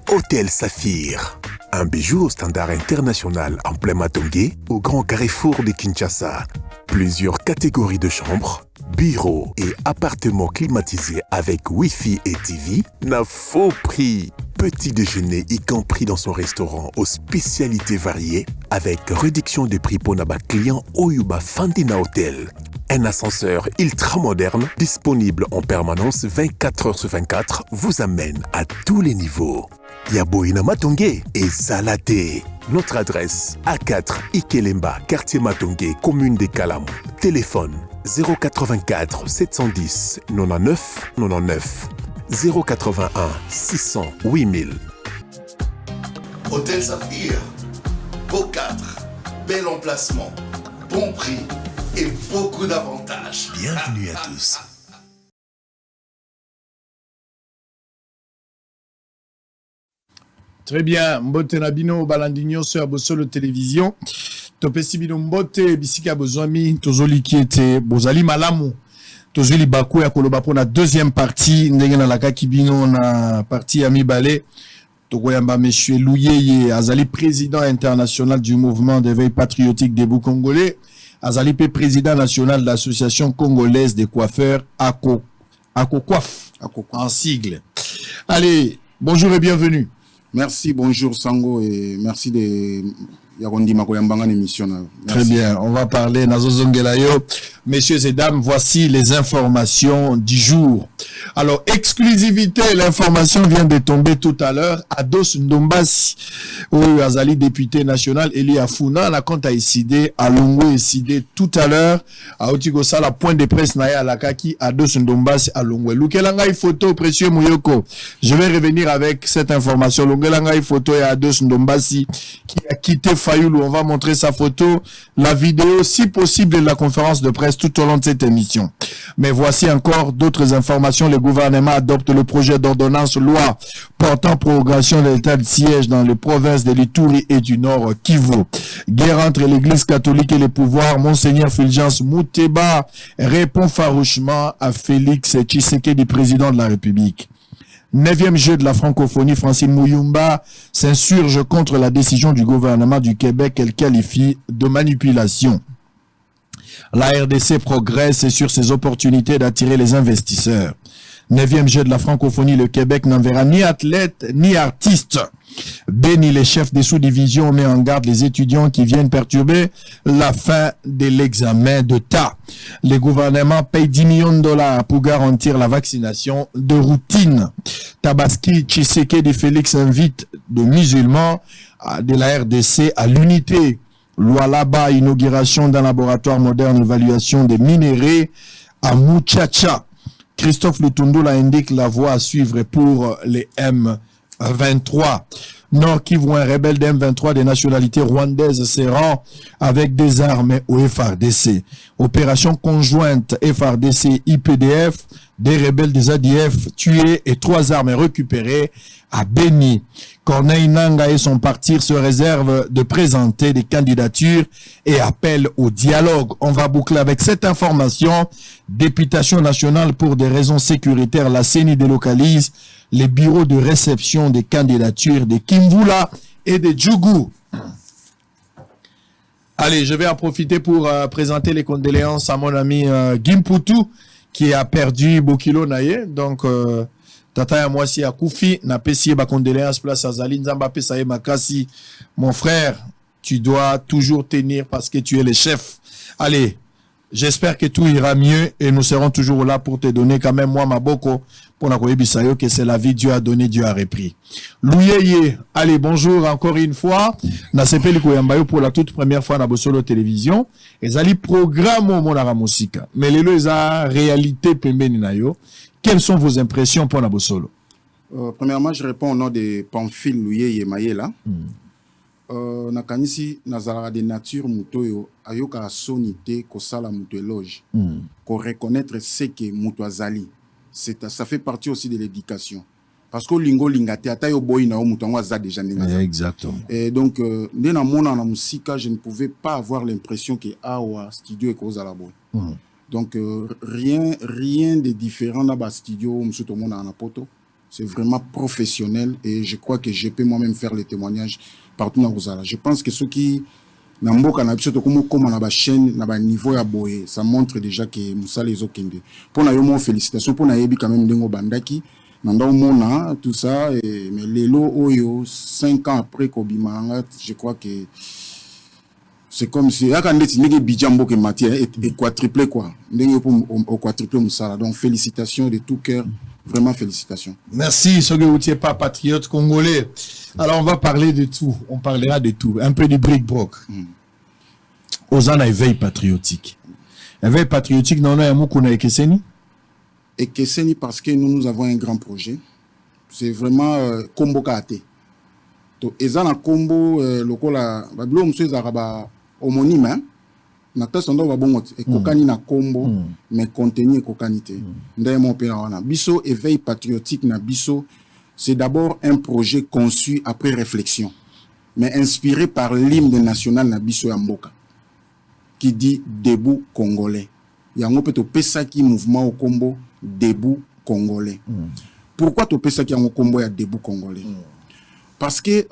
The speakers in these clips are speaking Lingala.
Hôtel Saphir. Un bijou au standard international en plein Matongé, au grand carrefour de Kinshasa. Plusieurs catégories de chambres, bureaux et appartements climatisés avec Wi-Fi et TV n'a faux prix. Petit déjeuner y compris dans son restaurant aux spécialités variées avec réduction des prix pour Naba client Oyuba Fandina Hotel. Un ascenseur ultra moderne disponible en permanence 24 heures sur 24 vous amène à tous les niveaux. Yaboina Matongé et Salaté. Notre adresse A4 Ikelemba, quartier Matongé, commune des Kalamou. Téléphone 084 710 99 99 081 600 8000. Hôtel Saphir, beau cadre, bel emplacement, bon prix et beaucoup d'avantages. Bienvenue à tous. Très bien, Mbote Nabino, Balandinho, sur Bosolo Télévision. Topesi Bino Mbote, Bisika Bozwami, Tozoli qui était Bozali Malamu. Tozoli Bakou ya Koloba pour la deuxième partie. Ndengena la Kakibino, na partie Ami Balé. Togoyamba Monsieur Louyeye, Azali président international du mouvement d'éveil patriotique des Bou Congolais. Azali président national de l'association congolaise des coiffeurs Ako Coiffe, en sigle. Allez, bonjour et bienvenue. Merci, bonjour Sango et merci de Yarondi Makoyambanga émission. Très bien, on va parler Nazozongelayo. Messieurs et dames, voici les informations du jour. Alors, exclusivité, l'information vient de tomber tout à l'heure. Ados Ndombasi, Azali député national, Eli Afuna, la compte a décidé, à Longo décidé tout à l'heure, à Otigosa, la point de presse Naya Alakaki, Ados Ndombasi à Longo. Lukelangai photo, précieux Mouyoko. Je vais revenir avec cette information. Lukelangai photo et Ados Ndombasi qui a quitté Fayoulou. On va montrer sa photo, la vidéo, si possible, de la conférence de presse tout au long de cette émission. Mais voici encore d'autres informations. Le gouvernement adopte le projet d'ordonnance loi portant prorogation de l'état de siège dans les provinces de l'Ituri et du Nord Kivu. Guerre entre l'église catholique et les pouvoirs. Monseigneur Fulgence Mouteba répond farouchement à Félix Tshisekedi, président de la République. 9e jeu de la francophonie, Francine Mouyumba s'insurge contre la décision du gouvernement du Québec qu'elle qualifie de manipulation. La RDC progresse sur ses opportunités d'attirer les investisseurs. 9e jeu de la francophonie, le Québec n'enverra ni athlète ni artiste. Béni, les chefs des sous-divisions, met en garde les étudiants qui viennent perturber la fin de l'examen d'État. Les gouvernements payent 10 millions de dollars pour garantir la vaccination de routine. Tabaski, Tshisekedi Félix invite de musulmans de la RDC à l'unité. Lualaba, inauguration d'un laboratoire moderne d'évaluation des minéraux à Muchacha. Christophe Lutundola indique la voie à suivre pour les M23. Nord Kivu, un rebelle de M23 des nationalités rwandaises se rend avec des armes au FRDC. Opération conjointe FRDC-IPDF, des rebelles des ADF tués et 3 armes récupérées à Béni. Corneille Nanga et son parti se réservent de présenter des candidatures et appellent au dialogue. On va boucler avec cette information. Députation nationale pour des raisons sécuritaires, la CENI délocalise les bureaux de réception des candidatures de Kimvula et de Djougou. Allez, je vais en profiter pour présenter les condoléances à mon ami Gimpoutou qui a perdu Bokilo Naye. Donc, Tata ya mwasi ya Koufi, na pesi ba condoléances place à Zali Nzamba Pesaye Makasi. Mon frère, tu dois toujours tenir parce que tu es le chef. Allez, j'espère que tout ira mieux et nous serons toujours là pour te donner quand même moi ma boko pour na koyebisayo que c'est la vie Dieu a donné, Dieu a repris. Louyeye, allez, bonjour encore une fois. Na sepeli koyambayo pour la toute première fois na Bosolo Télévision. Ezali programme au monara musika. Mais lelo eza réalité pembeni na yo. Quelles sont vos impressions pour Nabosolo? Premièrement, je réponds au nom de Pamphile Louyeye Mayela. Nakanisi nazala de nature mutoyo ayoka sonité ko sala muto éloge. Ko reconnaître ce que muto azali. Ça fait partie aussi de l'éducation. Parce que lingo lingate ata yo boy na muto ngo aza déjà ndinga. Exactement. Et donc ndena mona na musika, je ne pouvais pas avoir l'impression que awa studio est cause à la bonne. Donc rien de différent dans le studio, monsieur tout le monde en poto. c'est vraiment professionnel et je crois que je peux moi-même faire le témoignage partout dans Rosala. Je pense que ceux qui n'ont pas comme na chaîne na niveau ya boye, ça montre déjà que Moussa les okende. Pour na yo félicitations pour na yebi quand même dengo bandaki nanda mona tout ça et mais lelo oyo 5 ans après Kobimanga, je crois que c'est comme si akandeti nige bijambo ke matière et quadruplé quoi. Ndenge au quadruplé Moussa. Donc félicitations de tout cœur. Vraiment félicitations. Merci, Soge Outiepa, patriote congolais. Alors, on va parler de tout. On parlera de tout. Un peu du bric-broc. Ozan a éveil patriotique. Éveil patriotique, non, non, il y a et Kesseni. Et Kesseni, parce que nous avons un grand projet. C'est vraiment Combo Kate. Donc, Ezan a Combo, lokola, bablo, monsieur Zaraba, homonyme, na test ndo ba bongo e kokani na kombo mais contenu e kokanité ndé mon père wana biso éveil patriotique na biso c'est d'abord un projet conçu après réflexion mais inspiré par l'hymne national na biso ya mboka qui dit debout congolais yango pe to pesa ki mouvement au kombo debout congolais pourquoi to pesa ki yango kombo ya debout congolais parce que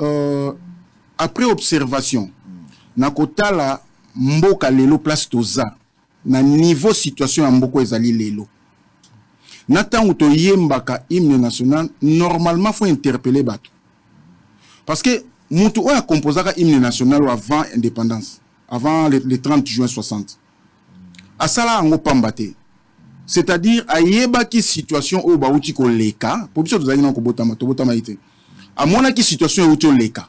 après observation na kotala mboka lelo place toza na niveau situation ya mboko ezali lelo na tango to yembaka hymne national normalement faut interpeller bato parce que mutu oya composaka hymne national avant indépendance avant le 30 juin 60 asala ango pambate c'est-à-dire ayebaki situation o bauti ko leka po biso tozali na ko botama ite amona ki situation o leka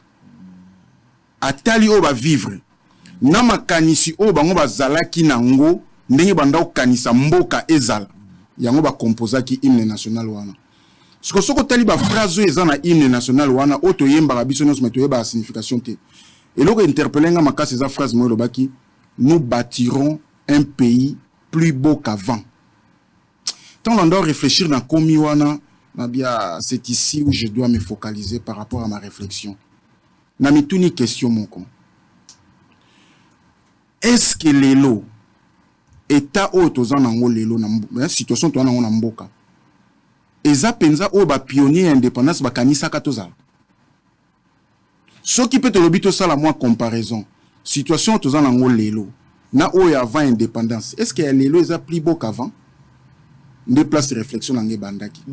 atali o ba vivre na makanisi o bango bazalaki nango ndenge banda okanisa mboka ezala yango ba composaki hymne national wana soko tali ba phrase eza na hymne national wana o to yemba biso nyonso mais to yeba signification te eloko interpeller makasi eza phrase mo lobaki nous bâtirons un pays plus beau qu'avant. Tant on doit réfléchir dans komi wana na bia c'est ici où je dois me focaliser par rapport à ma réflexion na mituni question moko. Est-ce que lelo état o tozan nango lelo na situation to nango na mboka eza penza o ba pionnier indépendance ba kanisa ka tozala ce qui peut te lobito ça la moi comparaison situation tozan nango lelo na o ya avant indépendance est-ce que lelo eza plus beau qu'avant de place de réflexion nange bandaki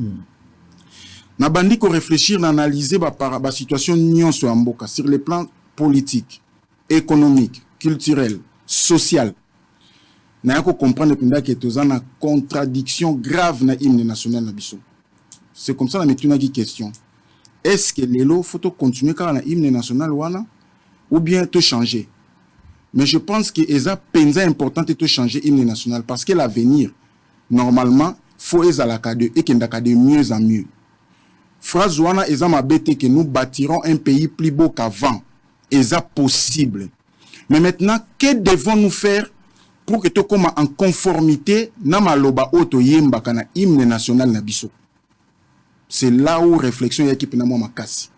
na bandi ko réfléchir na analyser ba situation nyonso ya mboka sur les plans politiques économiques culturels social na yako comprendre que tozan na contradiction grave na hymne national na biso c'est comme ça na metuna qui question est-ce que lelo faut continuer car na hymne national wana ou bien te changer mais je pense que eza penza important te changer hymne national parce que l'avenir normalement faut ezalaka de et kendaka de mieux en mieux phrase wana eza mabete que nous bâtirons un pays plus beau qu'avant eza possible. Mais maintenant, que devons-nous faire pour que tu sois en conformité na maloba oto yemba kana hymne national na biso? C'est là où réflexion yaki pena moi makasi.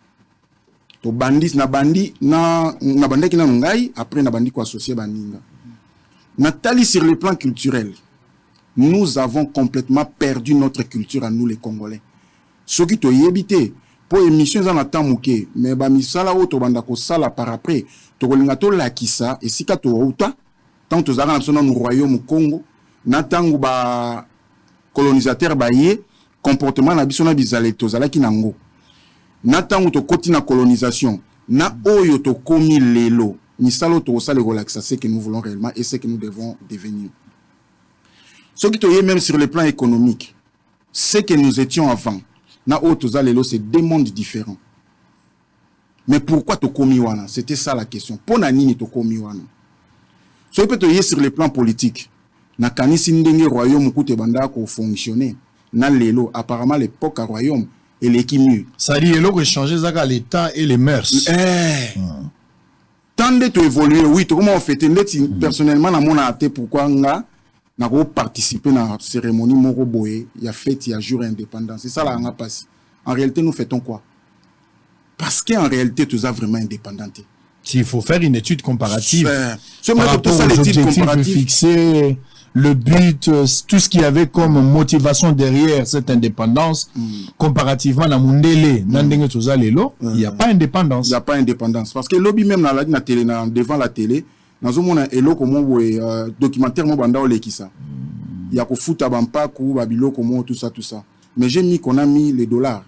To bandis na bandi ki na ngai après na bandi ko associé baninga. Nathalie sur le plan culturel, nous avons complètement perdu notre culture à nous les Congolais. Ce qui to yebité pour émission za na tamuke mais ba misala oto banda ko sala par après to kolinga to lakisa esika to outa tant to zaka na biso na royaume Congo na tangu ba colonisateur ba ye comportement na biso na bizale to zalaki nango na tangu to koti na colonisation na oyo to komi lelo misala to sala relaxa c'est que nous voulons réellement et c'est que nous devons devenir ce qui to yé même sur le plan économique c'est que nous étions avant na oyo lelo c'est deux mondes différents. Mais pourquoi tokomi wana? C'était ça la question. Pona nini tokomi wana? So peut te sur le plan politique. Na kanisi ndenge royaume koute banda ko fonctionner. Na lelo apparemment l'époque à royaume et l'équipe mieux. Ça dit lelo que changer zaka l'état et les mœurs. Tant de to évoluer oui, to comment on fait personnellement na mona até pourquoi nga na ko participer na cérémonie moko boye, il y a fête, il y a jour indépendance. C'est ça là nga passe. En réalité nous fêtons quoi? Parce qu'en réalité tout ça vraiment indépendant. S'il faut faire une étude comparative par rapport aux objectifs fixés le but, tout ce qu'il y avait comme motivation derrière cette indépendance, comparativement à Mundele, il n'y a pas indépendance. Il n'y a pas indépendance. Parce que lobby même na télé, devant la télé, dans un monde documentaire, il y a Kofuta Bampaku, Babilo, tout ça. Mais j'ai mis qu'on a mis les dollars.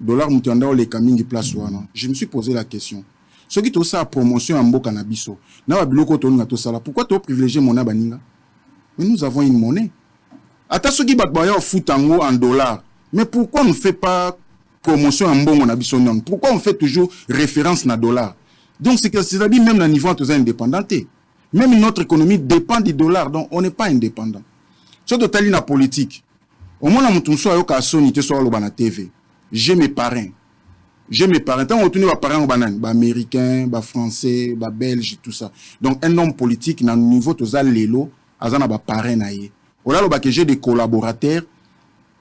Dollars, les camingi place. Je me suis posé la question. Ce qui est ça promotion en Mboka Nabiso. Pourquoi tu as privilégié mon abaninga? Mais nous avons une monnaie. Attends, ceux qui battent foot en dollars. Mais pourquoi on ne fait pas promotion en Mboka Nabiso? Pourquoi on fait toujours référence à dollars? Donc, c'est-à-dire même le niveau de indépendanté. Même notre économie dépend du dollar. Donc, on n'est pas indépendant. Sur total la politique. Au moins, on a sur la TV. J'ai mes parrains. Tant on tourne les parrains américains, français, belges, tout ça. Donc, un homme politique, dans le niveau de l'élo, azana ba parrain naie. Ola lo ba que j'ai des collaborateurs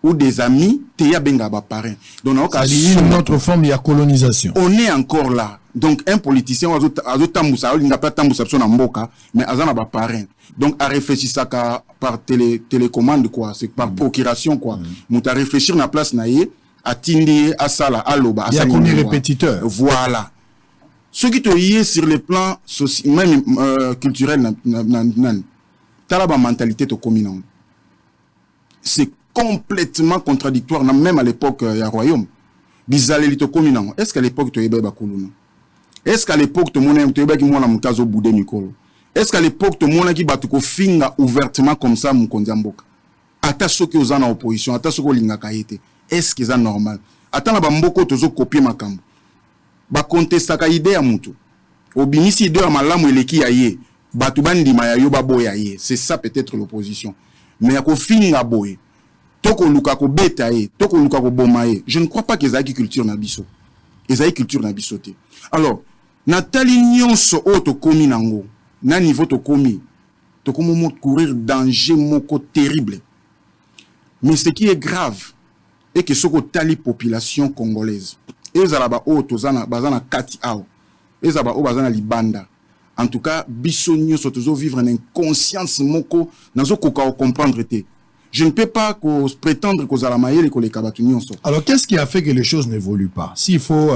ou des amis, teya benga ba parrain. Donc, c'est une autre forme de colonisation. On est encore là. Donc, un politicien, azo tambousa, il n'a pas tambousa na mboka, mais azana ba parrain. Donc, à réfléchir ça par télécommande, quoi. C'est par procuration, quoi. Mouta réfléchir na place naie, à tindi, à sala, à loba, à il y a combien de répétiteurs? Voilà. Ce qui te y est sur le plan social, même culturel, t'as la mentalité de commune. C'est complètement contradictoire, même à l'époque du royaume. Bizalé to commune. Est-ce qu'à l'époque tu es bakuluna? Est-ce qu'à l'époque tu es bakuluna mkazo boudé mikolo? Est-ce qu'à l'époque tu es batuko finga ouvertement comme ça mkondiamboka? Ata ceux qui ont en opposition, ata ceux qui ont l'ingakaïté. Est-ce que c'est normal? Ata na bamboko tozo copier makambo. Ba contestaka idée à mutu. Obinisi idée à malamu eleki yaye. Batubandi mayayo baboya ye. C'est ça peut-être l'opposition. Mais à finga boye. Toko luka ko betaye, toko luka ko bomaye. Je ne crois pas que ça culture na biso. Ezai culture na bisoté. Alors, Nathalie nyonso auto komi nango. Na niveau to komi. To komo courir danger moko terrible. Mais ce qui est grave et que ce que tali population congolaise ezalaba o tozana bazana kati ao ezaba o bazana libanda en tout cas bisonyo sotozo vivre en inconscience moko nazo koka comprendre te. Je ne peux pas prétendre que zala mayele ko les kabatunyo so. Alors qu'est-ce qui a fait que les choses n'évoluent pas? S'il faut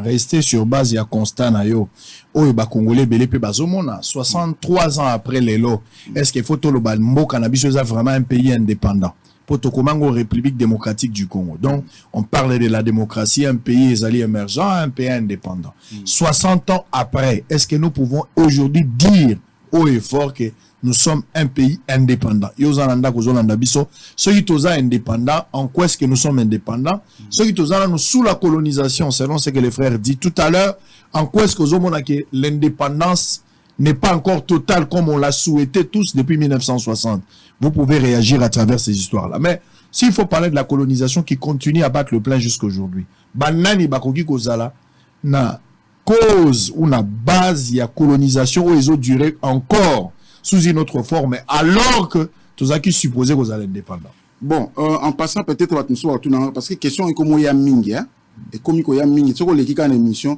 rester sur base ya constat na yo o ba congolais belé pe bazomona 63 ans après les lots, est-ce qu'il faut to lo ba mboka na biso za vraiment un pays indépendant? Potokomango, République démocratique du Congo. Donc, on parle de la démocratie, un pays émergent, un pays indépendant. 60 ans après, est-ce que nous pouvons aujourd'hui dire haut et fort que nous sommes un pays indépendant? Yozalanda kozolanda biso, ceux qui sont indépendants, en quoi est-ce que nous sommes indépendants? Ceux qui sont sous la colonisation, selon ce que les frères disent tout à l'heure, en quoi est-ce que l'indépendance n'est pas encore totale comme on l'a souhaité tous depuis 1960. Vous pouvez réagir à travers ces histoires-là. Mais s'il faut parler de la colonisation qui continue à battre le plein jusqu'aujourd'hui, banani bakoki kozala na cause ou na base ya colonisation où ils ont duré encore sous une autre forme, alors que tous qui supposé qu'ils allaient indépendants. Bon, en passant peut-être parce que question est comme ya mingi, hein, et comme il y a mingi, ce que l'équipe en émission,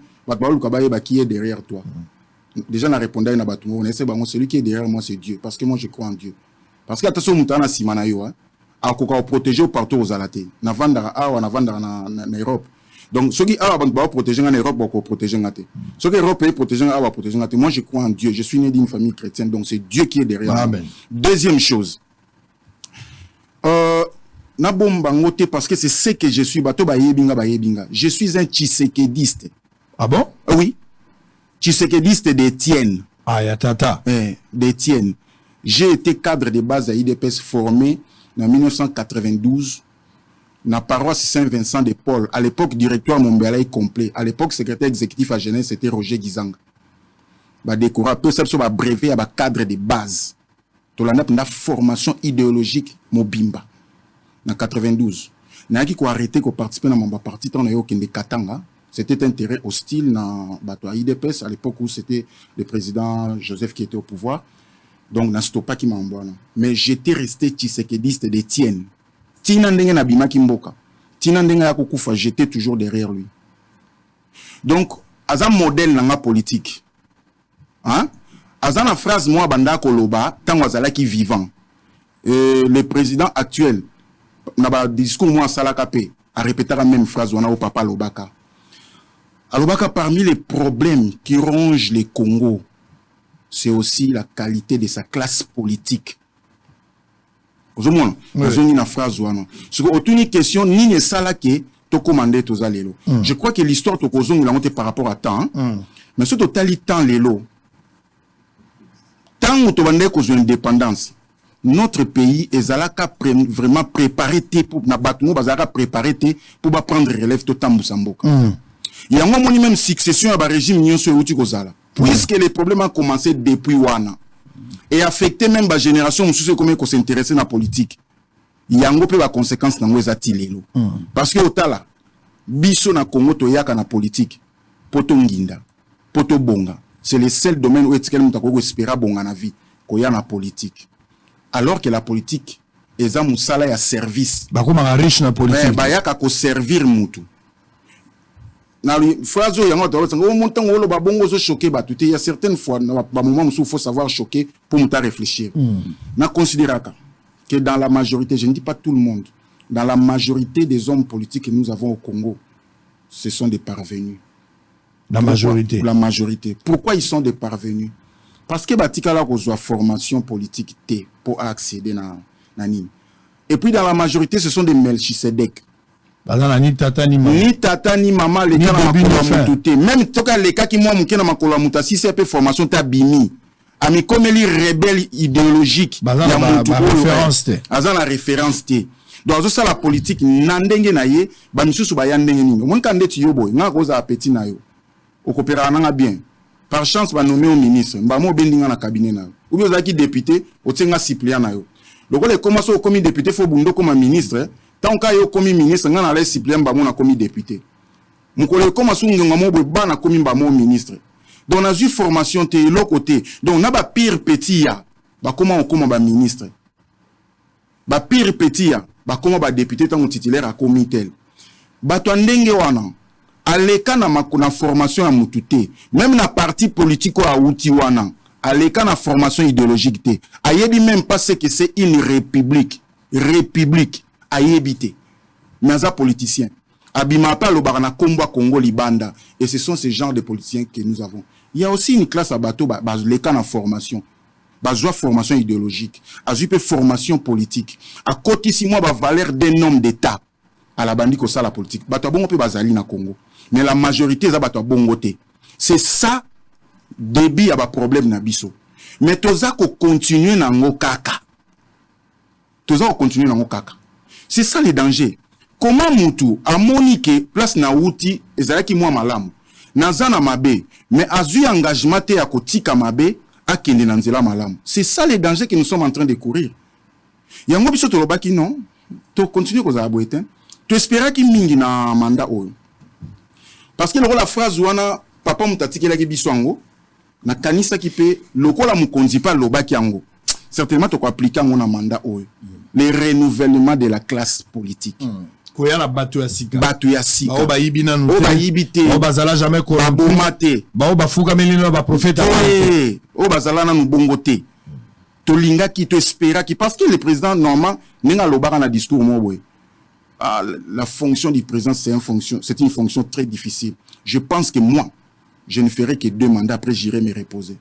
qui est derrière toi. Déjà, on a répondu à celui qui est derrière moi, c'est Dieu. Parce que moi, je crois en Dieu. Parce que attention, nous avons Simanayo, à protéger partout aux alatés. Na vandara na Europe. Donc, ceux qui ont protégé en Europe, vont protéger en Athée. Ceux qui Europe protégé en protéger en Athée. Moi, je crois en Dieu. Je suis né d'une famille chrétienne, donc c'est Dieu qui est derrière moi. Deuxième chose. Na bomba ngote parce que c'est ce que je suis. Bato ba yebinga. Je suis un tshisekediste. Ah bon? Oui. Tshisekediste d'Étienne. Ah, yatata. D'Étienne. J'ai été cadre de base à IDPS formé en 1992 dans la paroisse Saint-Vincent de Paul. À l'époque, directoire Montbélaï complet. À l'époque, secrétaire exécutif à jeunesse, c'était Roger Gizanga. Bah, décorer peu ça, bah, brevet à cadre de base. Tout la formation idéologique Mobimba. En 92. N'a qui arrêté qu'on participer dans mon parti, on a eu aucun de Katanga. C'était un terrain hostile dans la IDPS à l'époque où c'était le président Joseph qui était au pouvoir. Donc, n'a pas qui m'envoie. Mais j'étais resté tshisekediste d'Étienne. Tina ndenge na bima kimboka. Tina ndenge ya kukufa, j'étais toujours derrière lui. Donc, aza modèle dans la politique. Hein? Aza na phrase moi banda koloba, tango azala ki vivant. le président actuel, dans le discours moi Salakapé, a répété la même phrase au papa Lobaka. Alobaka, parmi les problèmes qui rongent les Congo, c'est aussi la qualité de sa classe politique. Vous avez une phrase ou non? C'est une question ni ne salake to commander to zalelo. Je crois que l'histoire to kozongi la monte par rapport à temps. Mais ce total temps lelo. Tant to bande kozo indépendance. Notre pays est vraiment préparé pour na batumo bazaka préparé pour prendre relève to tambusamboka. Il y a un même succession à régime Nyon sur Outi Kozala. Puisque les problèmes ont commencé depuis Wana. Et affecté même la génération où comment qu'on s'intéresse à la politique. Il y a un peu de conséquences dans les atilelo. Parce que au tala, biso na Congo to yaka na politique, poto nginda, poto bonga. C'est le seul domaine où est-ce qu'on espéra bonga na vie, qu'on y a na politique. Alors que la politique, est un moussala ya service. Bah comme un riche na politique. Bah yaka ko servir mutu. Na phrase yo yango tolo sango montant wolo ba bongo zo choquer ba tout il y a certaines fois ba moment où il faut savoir choquer pour me réfléchir. Na considérer que dans la majorité, je ne dis pas tout le monde, dans la majorité des hommes politiques que nous avons au Congo, ce sont des parvenus. La majorité. La majorité. Pourquoi ils sont des parvenus? Parce que batika la reçoit formation politique T pour accéder na nini. Et puis dans la majorité, ce sont des Melchisedek. Ni tata ni maman les cas même toka les cas qui moi mukena makolo muta si c'est peu formation ta bimi ami comme les rebelles idéologiques la référence la référence té donc ça la politique nandenge na ye ba misusu ba yandenge ni mon kande ti yobo nga koza appétit na yo o coopéra na bien par chance ba nommé au ministre ba mo bendinga na cabinet na ou bien ozaki député o tsenga suppléant na yo loko le commence au commis député fo bundo comme ministre. Tant qu'il y a commis ministre, on a les suppléants bamon a commis député. Mon collègue comme asungi ngamo bo ba na commis bamon ministre. Donc on a eu formation té l'autre côté. Donc on a ba pire petit ya. Ba comment on comme ba ministre. Ba pire petit ya. Ba comment ba député tant titulaire a commis tel. Ba to ndenge wana. Aleka na makona formation à mutute. Même na parti politique a outi wana. Aleka na formation idéologique té. Ayebi même pas ce que c'est une république. République. À éviter. Mais un politicien. Abimapa le barana combat Congo Libanda. Et ce sont ces genres de politiciens que nous avons. Il y a aussi une classe à bateau, les cas en formation. Formation idéologique. À formation politique. À côté, si moi, valeur d'un homme d'État. À la bandit que ça la politique. Bato bon peut bazali na Congo. Mais la majorité, ça bato bon côté. C'est ça, débit à problème na biso. Mais toza ko continuer na ngokaka. Toza ko continuer na ngokaka. C'est ça le danger. Comment Moutou a moniqué place na outi ezalaki moi malamu. Nazana mabe mais azu engagement te ya kotika mabe akende na nzela malamu. C'est ça le danger que nous sommes en train de courir. Yango biso to lobaki non, to continuer koza boetin. Tu espérais ki mingi na mandat oyo. Parce que la phrase wana papa mutatikela ki biso ango na kanisa ki pe lokola mukonzi pa lobaki ango. Certainement tu peux appliquer un mandat oyo. Le renouvellement de la classe politique. Koya batu ya sika. Batu ya sika. Ba yibina nute. Ba yibite. Ba bazala jamais ko. Ba bomate. Ba fuka melino ba prophète. O bazala na bongote. To linga ki to espéra ki parce que le président normal ninga lobaka na discours mo boy. La fonction du président c'est une fonction très difficile. Je pense que moi je ne ferai que 2 mandats après j'irai me reposer.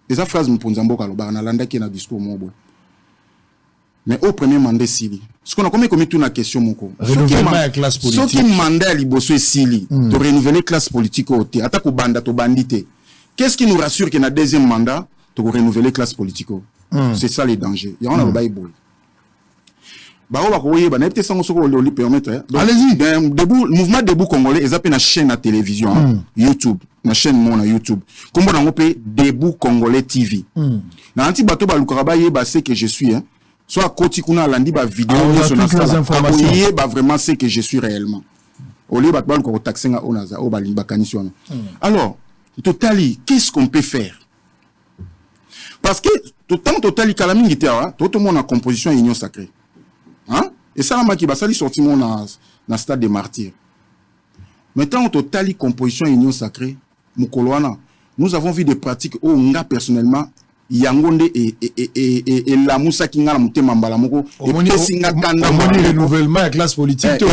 Esa phrase mponzamboka lobaka na landa ki na discours mo boy. Mais au premier mandat Sili. Ce qu'on a commis toute la question moko. Renouvellement la classe politique. Ce qui mandat liboso Sili, de renouveler classe politique au thé, attaque au banda to bandité. Qu'est-ce qui nous rassure que dans le deuxième mandat, de renouveler classe politique? C'est ça les dangers. Il y a un Bible. Bah on va courir, bah n'importe sans ce qu'on lui permettre. Allez-y. Debout, mouvement debout congolais, ils appellent la chaîne à télévision, YouTube, la chaîne mon à YouTube. Comme on a appelé debout congolais TV. Dans anti bateau balukaraba bah c'est que je suis hein. Soit côté qu'on a lundi ba vidéo sur la salle. Bah vraiment c'est que je suis réellement. Au lieu de ko taxer nga onaza o balimba kaniswana. Alors, totali, qu'est-ce qu'on peut faire? Parce que totali kalamingi te tout le monde en composition union sacrée. Hein? Et ça m'a qui ba sali sorti mon na stade des martyrs. Maintenant totali composition union sacrée, mukoloana. Nous avons vu des pratiques où nga personnellement yangonde et la moussa qui ngala mutema mbala moko et pesinga kanda renouvellement la classe politique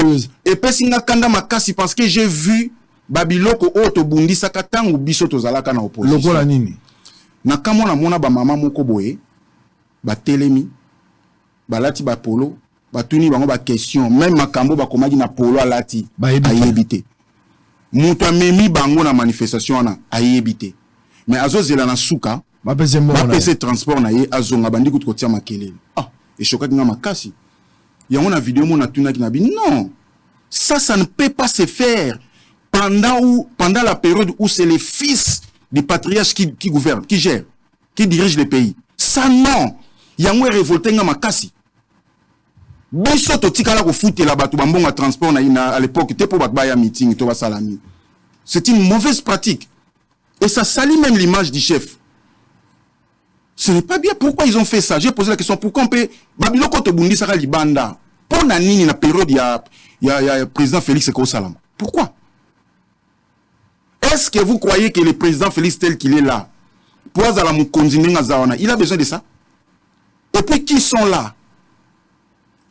et pesinga kanda makasi parce que j'ai vu babiloko oto bundisa katangu biso tozalaka na opposition lokola nini na kamona mona ba mama moko boye ba telemi balati ba polo batuni bango ba question même makambo bakomaki na polo alati ayebite mutu amemi bango na manifestation wana ayebite mais azozela na suka bapese transport na ye azonga bandi kutu kotia makelele et chokaki nga makasi yango na vidéo mona tunaki na bi non ça ne peut pas se faire pendant la période où c'est les fils des patriarches qui gouvernent, qui gèrent, qui dirigent les pays. Ça non. Yango est révolté nga makasi. Biso to tikala ko foutre la batu bambonga transport na à l'époque te po batbaya meeting to basalami. C'est une mauvaise pratique. Et ça salit même l'image du chef. Ce n'est pas bien. Pourquoi ils ont fait ça? J'ai posé la question. Pourquoi on peut babiloko to bundi saka libanda? Pour na nini na période ya président Félix Kosalama. Pourquoi? Est-ce que vous croyez que le président Félix tel qu'il est là, il a besoin de ça? Et puis qui sont là?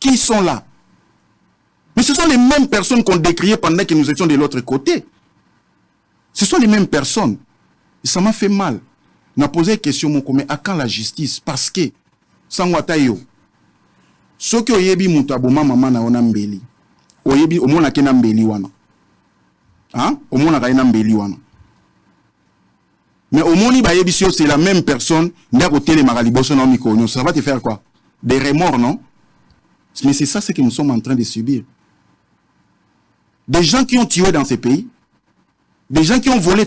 Qui sont là? Mais ce sont les mêmes personnes qu'on décriait pendant que nous étions de l'autre côté. Ce sont les mêmes personnes. Et ça m'a fait mal. On a posé une question, mais à quand la justice? Parce que, sans watayo, ce que oyebi mutaboma mama na ona mbeli, oyebi omona kena mbeli wana. Hein? Au moins, mais au moins, c'est la même personne. Ça va te faire quoi? Des remords, non? Mais c'est ça ce que nous sommes en train de subir. Des gens qui ont tué dans ces pays, des gens qui ont volé,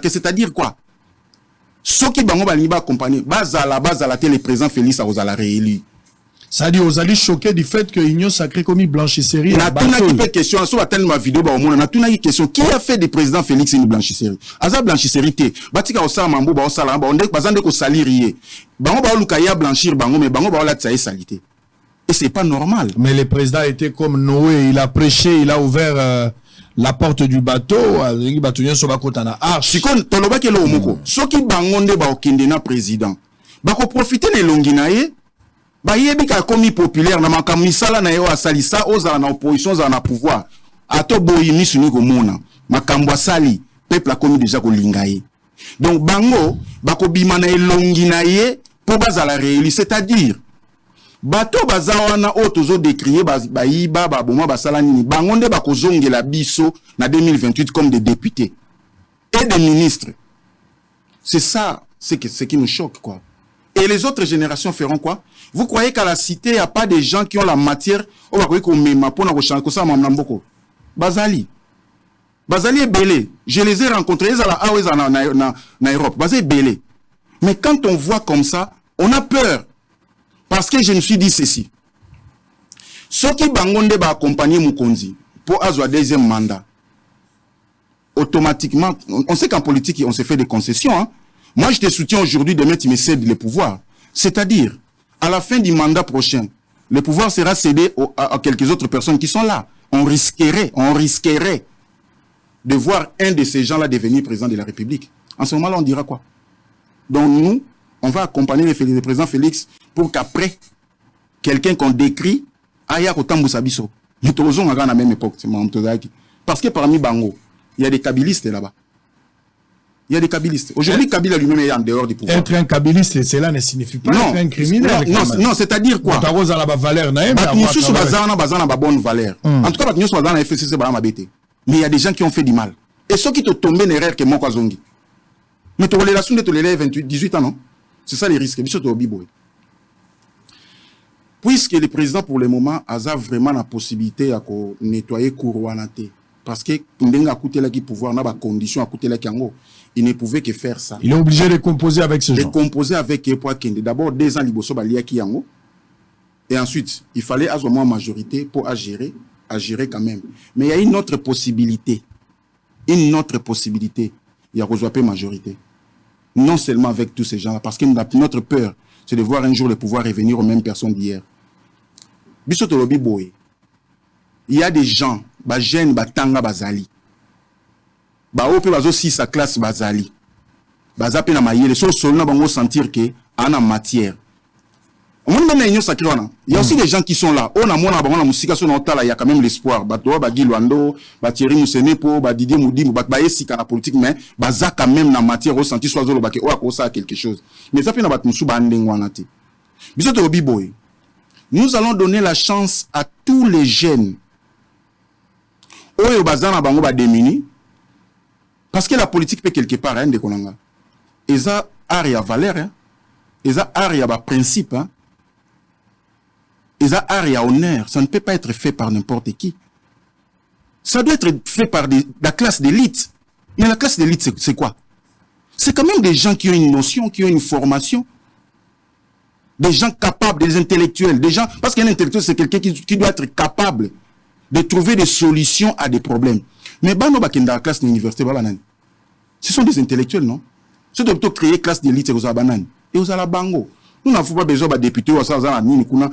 c'est-à-dire quoi? Ceux qui ont accompagné, les présidents Félix a réélu. Ça dit, vous allez choquer du fait que l'Union sacrée commis blanchisserie. On a une question, on a tellement vidéo, on a une question. Qui a fait du président Félix une blanchisserie? Aza blanchisserie te. Batika osala mambo ba osala ba onde bazande ko salirier. Bango ba lukaya blanchir bango mais bango ba la tsaye salité. Et c'est pas normal. Mais le président était comme Noé, il a prêché, il a ouvert la porte du bateau, les bateaux sont pas contre na arche. Sikon toloba ke lo moko. Soki bangonde ba okende na président. Ba ko profiter les longinaye. Bayebi ka komi populaire na makamisala na yo asalisa ozala na opposition za na pouvoir ato boyini suni ko mona makambo asali peuple a komi déjà ko lingaye donc bango bako bima na elongi na ye po bazala réélu c'est-à-dire bato bazawana o tozo décrier bayiba baboma basala nini bango nde bako zongela biso na 2028 comme des députés et des ministres. C'est ça ce qui nous choque quoi. Et les autres générations feront quoi? Vous croyez qu'à la cité, il n'y a pas des gens qui ont la matière? Bazali. Bazali est belé. Je les ai rencontrés en Europe. Bazali est belé. Mais quand on voit comme ça, on a peur. Parce que je me suis dit ceci. Ceux qui bangonde va accompagner Mukonzi pour avoir deuxième mandat, automatiquement, on sait qu'en politique, on se fait des concessions, hein? Moi, je te soutiens aujourd'hui, demain, tu me cèdes le pouvoir. C'est-à-dire, à la fin du mandat prochain, le pouvoir sera cédé à quelques autres personnes qui sont là. On risquerait de voir un de ces gens-là devenir président de la République. En ce moment-là, on dira quoi? Donc nous, on va accompagner le président Félix pour qu'après, quelqu'un qu'on décrit, aille à Kotambusabiso. Nous sommes à la même époque. Parce que parmi Bango, il y a des kabylistes là-bas. Il y a des kabylistes. Aujourd'hui, Kabila lui-même est en dehors du pouvoir. Être un kabyliste, cela ne signifie pas être un criminel. Non, c'est-à-dire quoi? En tout cas, mais il y a des gens qui ont fait du mal. Et ceux qui te tombent en erreur que moi, Kwazongi. Mais tu relation de 18 ans, non? C'est ça les risques. Puisque le président, pour le moment, a vraiment la possibilité de nettoyer Kourouanate. Parce que pouvoir n'a pas condition à côté la Kango. Il ne pouvait que faire ça. Il est obligé de composer avec ce genre. De composer avec Epoa Kende. D'abord, 2 ans Liboso Baliaki Yango. Et ensuite, il fallait avoir moins majorité pour agir quand même. Mais il y a une autre possibilité. Une autre possibilité. Il y a rejoint majorité. Non seulement avec tous ces gens-là. Parce que notre peur, c'est de voir un jour le pouvoir revenir aux mêmes personnes d'hier. Bissotolobi Boé. Il y a des gens, Bajen, Batanga, Bazali. ba ope bazo si sa classe bazali baza pe na mayele so solo na bango sentir que ana matière on même na sacré wana il y a aussi des gens qui sont là on a mona bango na musika so na otala il y a quand même l'espoir bato ba Gilwando ba Thierry Musenepo ba Didier Moudimbo ba esika na politique mais baza quand même na matière au sentir soit zolo ba ke o akosa quelque chose mais ça pe na bato musu ba ndenge wana te biso to biboy. Nous allons donner la chance à tous les jeunes oyo bazana bango ba démuni parce que la politique peut quelque part hein de konanga eza aria valeur hein eza aria ba principe hein eza aria honneur, ça ne peut pas être fait par n'importe qui. Ça doit être fait par la classe d'élite. Mais la classe d'élite c'est quoi? C'est quand même des gens qui ont une notion, qui ont une formation. Des gens capables, des intellectuels, des gens parce qu'un intellectuel c'est quelqu'un qui doit être capable de trouver des solutions à des problèmes. Mais bano bakenda la classe de l'université babanani. Ce sont des intellectuels, non? C'est plutôt créer classe d'élite aux banane et aux alabango. Nous n'avons pas besoin de députés ou ça ni kuna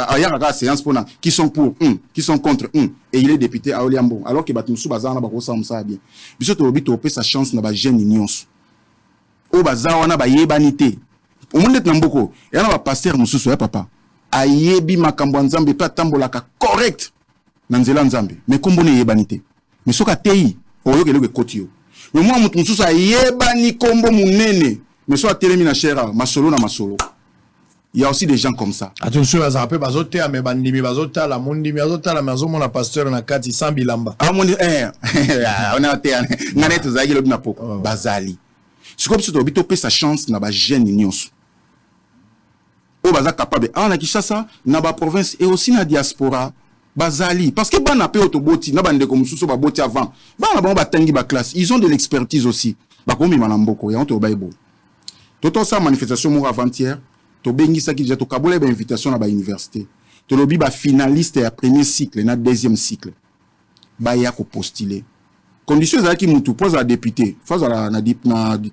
ayaka séance pour qui sont pour qui sont contre et il est député à Oliambo alors que batumusu bazana ba kosa musa bien. Biso to obi to pe sa chance na ba jeune nyonso. O bazawa na ba yebanité. Au monde na mboko ya na ba pasteur mususu ya papa. Ayebi makambo nzambe pa tambolaka correct na nzela nzambe. Mais kombo ne yebanité. Mais soka tei oyokeleke kotio. Mais moi mutu mususu ayebani kombo munene. Mais soka telemi na chera masolo na masolo. Il y a aussi des gens comme ça. Attention, ça peut pas sauter, mais bandimi bazota la mundi bazota la maison mon pasteur na kati sans bilamba. Ah mon on a été nganet zagi le poko bazali. C'est comme si tu obito pe sa chance na ba jeune nyonso. O baza capable en Kinshasa na ba province et aussi na diaspora bazali parce que bana pe otoboti na bande comme suso ba boti avant. Bana ba tangi ba classe, ils ont de l'expertise aussi. Ba komi manamboko ya on to baibo. Toto sa manifestation mo avant-hier to bengi sa ki déjà to kabole ba invitation na ba université to lobi ba finaliste ya premier cycle na deuxième cycle ba ya ko postuler conditions za ki mutu pose à député face à na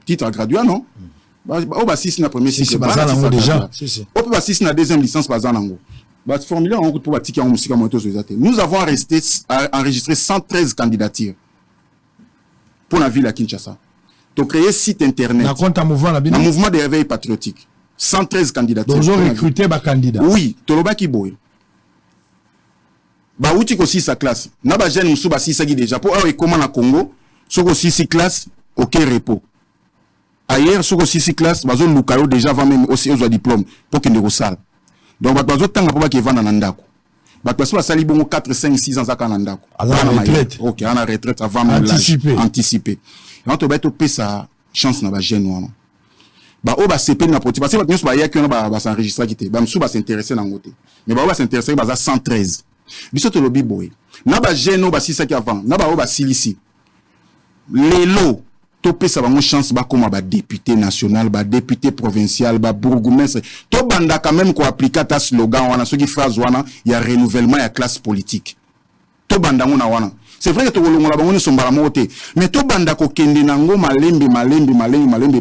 titre graduat non ba o ba 6 na premier cycle ba na déjà o ba 6 na deuxième licence ba za nango ba formuler en pour ba tiki en musika moto zo zate. Nous avons enregistré 113 candidatures pour la ville à Kinshasa to créer site internet na compte un mouvement de réveil patriotique. 113 candidatures. Donc, ils ont recruté des candidats. Oui, Tolobaki Boy. Bah, où tu aussi sa classe. Naba jeune Moussou Bassi Sagi déjà. Pour eux, comment na Congo, sur aussi six classes, aucun repos. Ailleurs, sur aussi six classes, bazo Lukayo déjà avant même aussi aux diplômes pour qu'il ne resale. Donc, bazo tanga pour qu'il va na Nandako. Bazo sali bon 4, 5, 6 ans à Nandako. À la retraite. Ok, à la retraite avant même l'âge. Anticipé. Et on te va te sa chance na ba jeune wana. Bah o ba CP na poti parce que nous ba ya ki on ba s'enregistrer kité ba msu ba s'intéresser na ngote mais ba s'intéresser ba za 113 biso to lobi boy na ba jeune ba sisa ki avant na ba o ba silisi lelo to pesa bango chance ba comme ba député national ba député provincial ba bourgmestre to banda quand même ko appliquer ta slogan wana soki phrase wana ya renouvellement ya classe politique to banda ngona wana. C'est vrai que tu as bango sont baramoté mais to banda ko kende nango malembe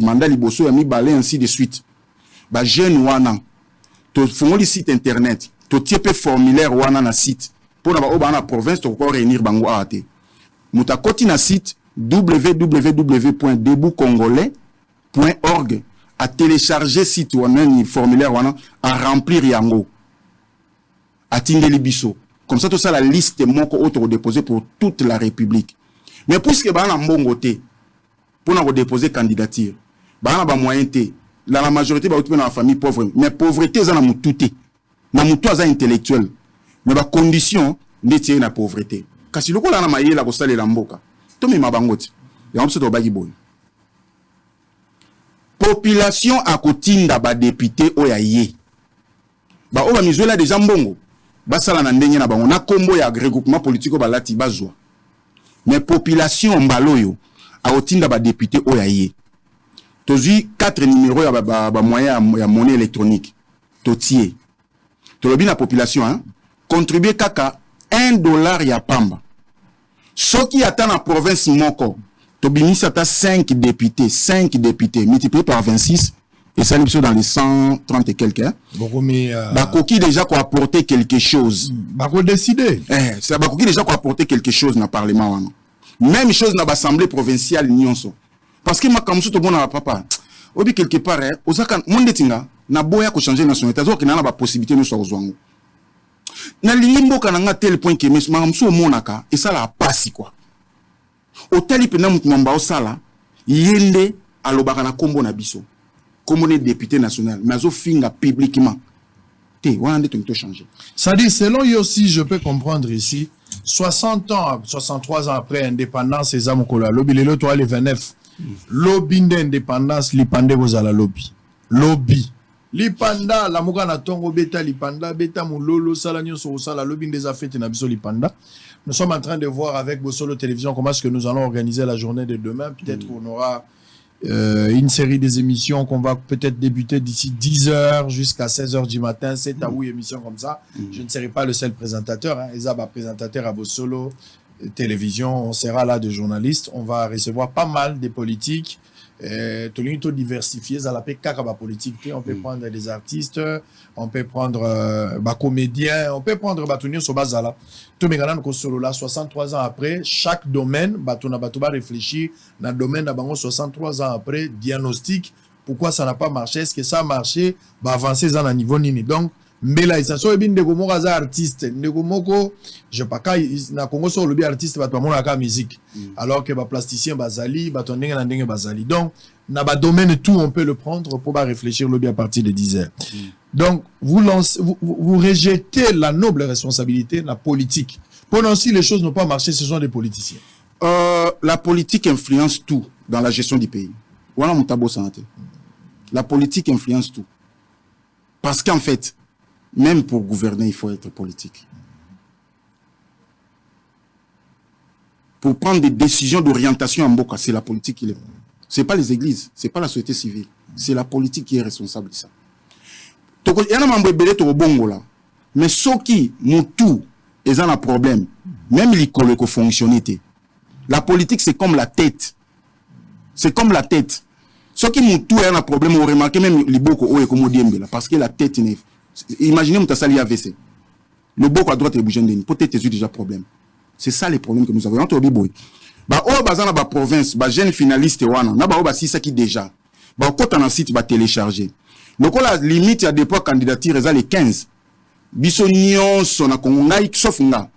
manda liboso ya mi balé ainsi de suite ba jeune wana to fongoli site internet to tipe formulaire wana na site pour na ba o bana province to ko réunir bango aate muta koti na site www.deboutcongolais.org à télécharger site wana ni formulaire wana à remplir yango à tindeli biso. Comme ça, tout ça, la liste est mon autre déposé pour toute la République. Mais puisque bah on a bon côté pour nous déposer candidature, bah on a moyen la majorité bah dans la famille pauvre. Mais pauvreté ça na mututé, na mutu ça intellectuel. Mais bah condition n'était na pauvreté. Kasi loko la na maye la kosala la mboka. To mi mabangoti. Ya on se to bagi boy. Population à kotinda ba député oyaye. Bah on va misola déjà mbongo. Basala na ndenge na bango na kombo ya regroupement politique balati bazwa mais population mbaloyo a otinda ba député oyaye tozi 4 numéros ya ba moyen ya monnaie électronique totie to lobi na population hein contribuer kaka $1 ya pamba soki ata na province moko to binisa ta 5 députés multiplié par 26 et ça n'est dans les 130 et quelques. Bakoki déjà quoi apporter quelque chose. Bako décider. C'est Bakoki déjà quoi apporter quelque chose dans le Parlement. Même chose dans l'Assemblée provinciale nyonso. Parce que ma kamsu to bona papa. Obi quelque part ozaka monde tinga na boya ko changer nationalité zo ki na ba possibilité no so ozwango. Na limbo kana tel point que mes makamsu monaka et ça la passe quoi. Otali pena mutu mamba osala yende alobaka na kombo na biso. Comme on est député national, mais azo finga publiquement. Té wana nde to changer. Ça dit selon yo aussi je peux comprendre ici 60 ans 63 ans après indépendance les amokola lobby le to les 29 lobby d'indépendance lipande bozala lobby lipanda la muka na tongo beta lipanda beta mulolo sala nyonso sala lobby des affaires na biso lipanda. Nous sommes en train de voir avec Bosolo Télévision comment est-ce que nous allons organiser la journée de demain. Peut-être qu'on aura une série des émissions qu'on va peut-être débuter d'ici 10h jusqu'à 16h du matin. C'est à oui, émission comme ça. Je ne serai pas le seul présentateur. Ezaba présentateur à Bosolo Télévision. On sera là de journalistes. On va recevoir pas mal de politiques. Tout le monde diversifié, ça l'appelle kakaba politique. On peut prendre des artistes, on peut prendre des comédiens, on peut prendre Batounion Sobazala. Tout le monde solo là 63 ans après, chaque domaine, Batuna Batouba réfléchir dans le domaine d'abord 63 ans après, diagnostic, pourquoi ça n'a pas marché, est-ce que ça a marché, bah avancer dans un niveau nini. Donc mais là, ça soit bien de Gomo Raza artiste, de Gomoko, je sais pas quand na Congo sur le artiste va pas mon la musique, alors que bah plasticien bazali, bah ton ndenge bazali. Donc na ba domaine tout on peut le prendre pour pas réfléchir le bien à partir de 10 heures. Donc vous lancez, vous rejetez la noble responsabilité, la politique. Pendant si les choses n'ont pas marché, ce sont des politiciens. La politique influence tout dans la gestion du pays. Voilà mon tableau santé. La politique influence tout. Parce qu'en fait, même pour gouverner, il faut être politique. Pour prendre des décisions d'orientation en Boka, c'est la politique qui est. Ce n'est pas les églises, ce n'est pas la société civile. C'est la politique qui est responsable de ça. Il y a un peu là. Mais ceux qui nous tout, ils ont un problème. Même les collègues qui fonctionnent. La politique, c'est comme la tête. C'est comme la tête. Ceux qui nous tout, ils ont un problème. Vous remarquez même les beaucoup, parce que la tête n'est. Imaginez que tu as AVC. Le bord à droite est bougé. Peut-être que tu as déjà problème. C'est ça les problèmes que nous avons. Bah, au bazan la province, bah, jeune finaliste, wana, na ba si ça qui déjà. Bah, quand on a un site, bah, télécharger. Donc, la limite, il y a des points candidatures, les 15. Bisognon, son a kongai, sauf nga.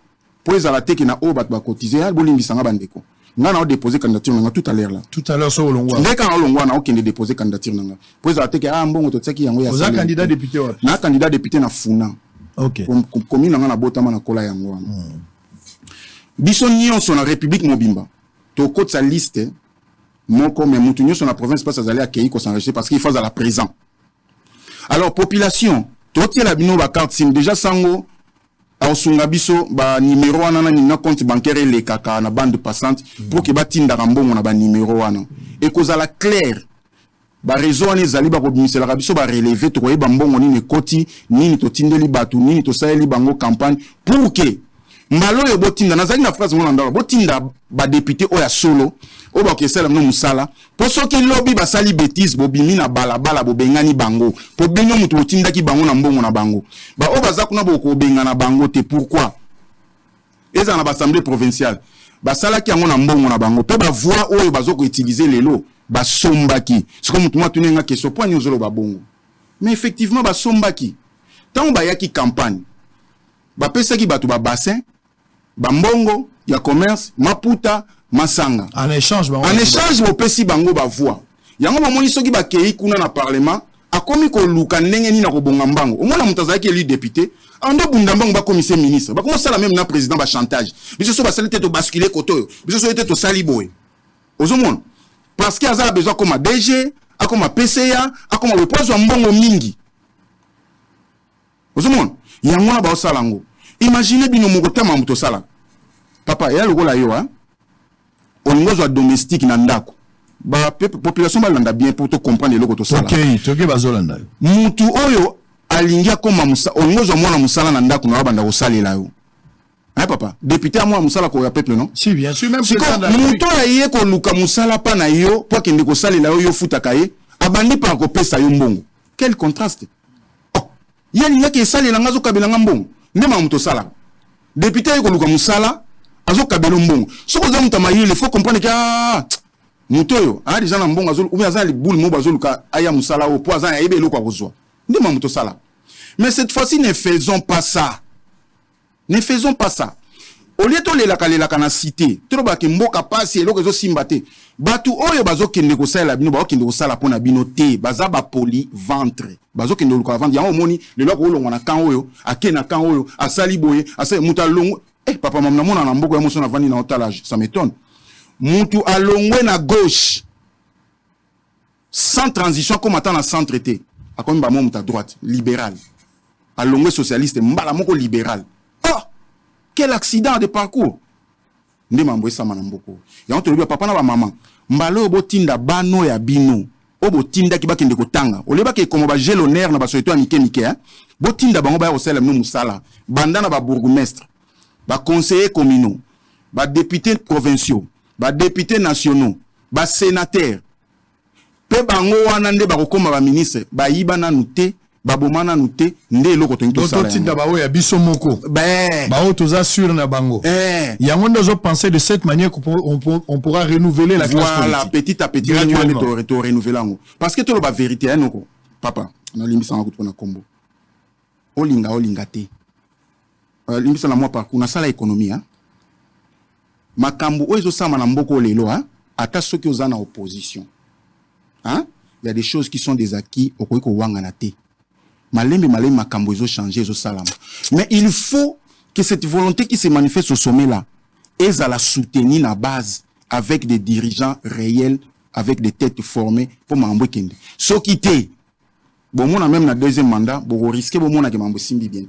Pour les alatés qui n'a au bat, bah, cotiser, al bolim bisanga bandeko. Nga na déposé candidature, nga tout à l'heure là. Tout à l'heure, sur Olongwa. Dès qu'on a Olongwa, na aucun déposé candidature, nga. Pour les alatés qui a un bon, tout ça qui yango ya. Vous êtes candidat député, ouais. Na candidat député na Funa. Ok. Commune na botama na kola yango. Bisognon, son a République Mobimba. To côté sa liste, mon comme Moutounio sur la province pas aller accueillir qu'on s'enregistrer parce qu'il faut à la présent. Alors population, tout la bino ba carte sim déjà sango au sungabiso ba numéro wana na compte bancaire les kaka na bande passante pour que ba tinda rambongo na ba numéro wana et cause à la claire ba réseau wana ezali ba ko bimisela kabiso ba relever to ko yeba mbongo ni koti ni to tindeli batu ni to saeli bango campagne pour que mbalo yo botinda nazali na phrase mona ndalo botinda ba député oya solo o ba kesela no musala po soki lobby ba sali bêtise bobimi na balabala bobengani bango po benyo mutu otinda ki bango na mbongo na bango ba o baza kuna boko bengana bango te pourquoi eza na assemblée provinciale ba sala ki yango na mbongo na bango pe ba voix oyo bazoko utiliser lelo ba sombaki c'est comme mutu matunenga question point nyozolo ba bongo mais effectivement ba sombaki tant ba yaki campagne ba pesa ki batu ba bassin Bambongo, il y a commerce, Maputa, Masanga. En échange, au pesi bango ba voix. Yango ba moni soki ba kei kuna na parlement, akomi ko luka ndenge ni na ko bonga mbango. O mona mutaza ki élu député, ando bunda mbango ba commissaire ministre. Ba commencer la même na président ba chantage. Biso so ba sali tête to basculer koto. Biso so tête to sali boy. Ozomon. Parce que azala besoin comme DG, comme PCA, comme le poids mbongo mingi. Ozomon. Yango na ba osalango. Imaginez bino mokota mamuto sala. Papa, ya lokola yo hein. Ongozo domestique na ndako. Ba population ba landa bien pour te comprendre le koto sala. OK, bazolanda. Mutu oyo alingia koma musa ongozo mwana musala na ndako na banda osalela yo. Hein papa, député moi musala ko ya peuple non? Si bien sûr même président. Mutu aye ko luka musala pa na yo pour kende ko salela yo futaka ye, abandi pa ko pesa yo mbongo. Quel contraste. Oh, ya linga ke salela ngazo kabela ngambongo. Nema muto sala. Député ko luka musala azo kabelo mbongo soko za mutama il faut comprendre que mutoyo a déjà na mbongo azol ou bien azali boule mo bazoluka aya musala au poison ya ibelo kwa kozwa ndima muto sala. Mais cette fois-ci ne faisons pas ça. Ne faisons pas ça. Au lieu de la kana cité, to ba ke mboka pasi eloko zo simbate. Batu oyo bazo kende ko sala bino ba kende ko sala pona bino te, baza ba poli ventre. Bazo kende ko vendre ya omoni le loko olongo na kan oyo, akena kan oyo, asali boye, asali mutalongo. Papa maman mona na mboko ya moso na vandi na otalage, ça m'étonne. Mutu alongwe na gauche. Sans transition comme attend na centre té. Akomi ba muta droite, libéral. Alongwe socialiste, mbala moko libéral. Quel accident de parcours. Nde mambo ça manamboko. Ya on te lobi papa na ba maman. Mbalo botinda bano ya bino. Obo tinda ki bakende ko tanga. Oleba ke komo ba gelonnaire na ba soito anike nike hein. Botinda bango ba osela no musala. Banda na ba bourgmestre. Ba conseiller communaux. Ba députés provinciaux. Ba députés nationaux. Ba sénateurs. Pe bango wana nde ba kokoma ba ministre. Ba yiba na nute. Babomana nute nde loko to sala. Tinda ba ya biso moko. Ba o toza sur na bango. Ya ngondo zo penser de cette manière qu'on pourra renouveler la classe politique. Voilà, petit à petit on to renouveler ngo. Parce que to lo ba vérité hein noko. Papa, na limbisa ngo to na kombo. Olinga te. Limbisa na moi parcours na sala économie hein. Makambo ozo sama na mboko lelo hein. Ata soki oza na opposition. Hein? Il y a des choses qui sont des acquis au ko wanga na te. Malembe makambo ils ont changé ils ont salama. Mais il faut que cette volonté qui se manifeste au sommet là ait à la soutenir na base avec des dirigeants réels avec des têtes formées pour mambo kende. So quitter bon mon même na deuxième mandat bon risquer bon mon na que mambo simbi bien.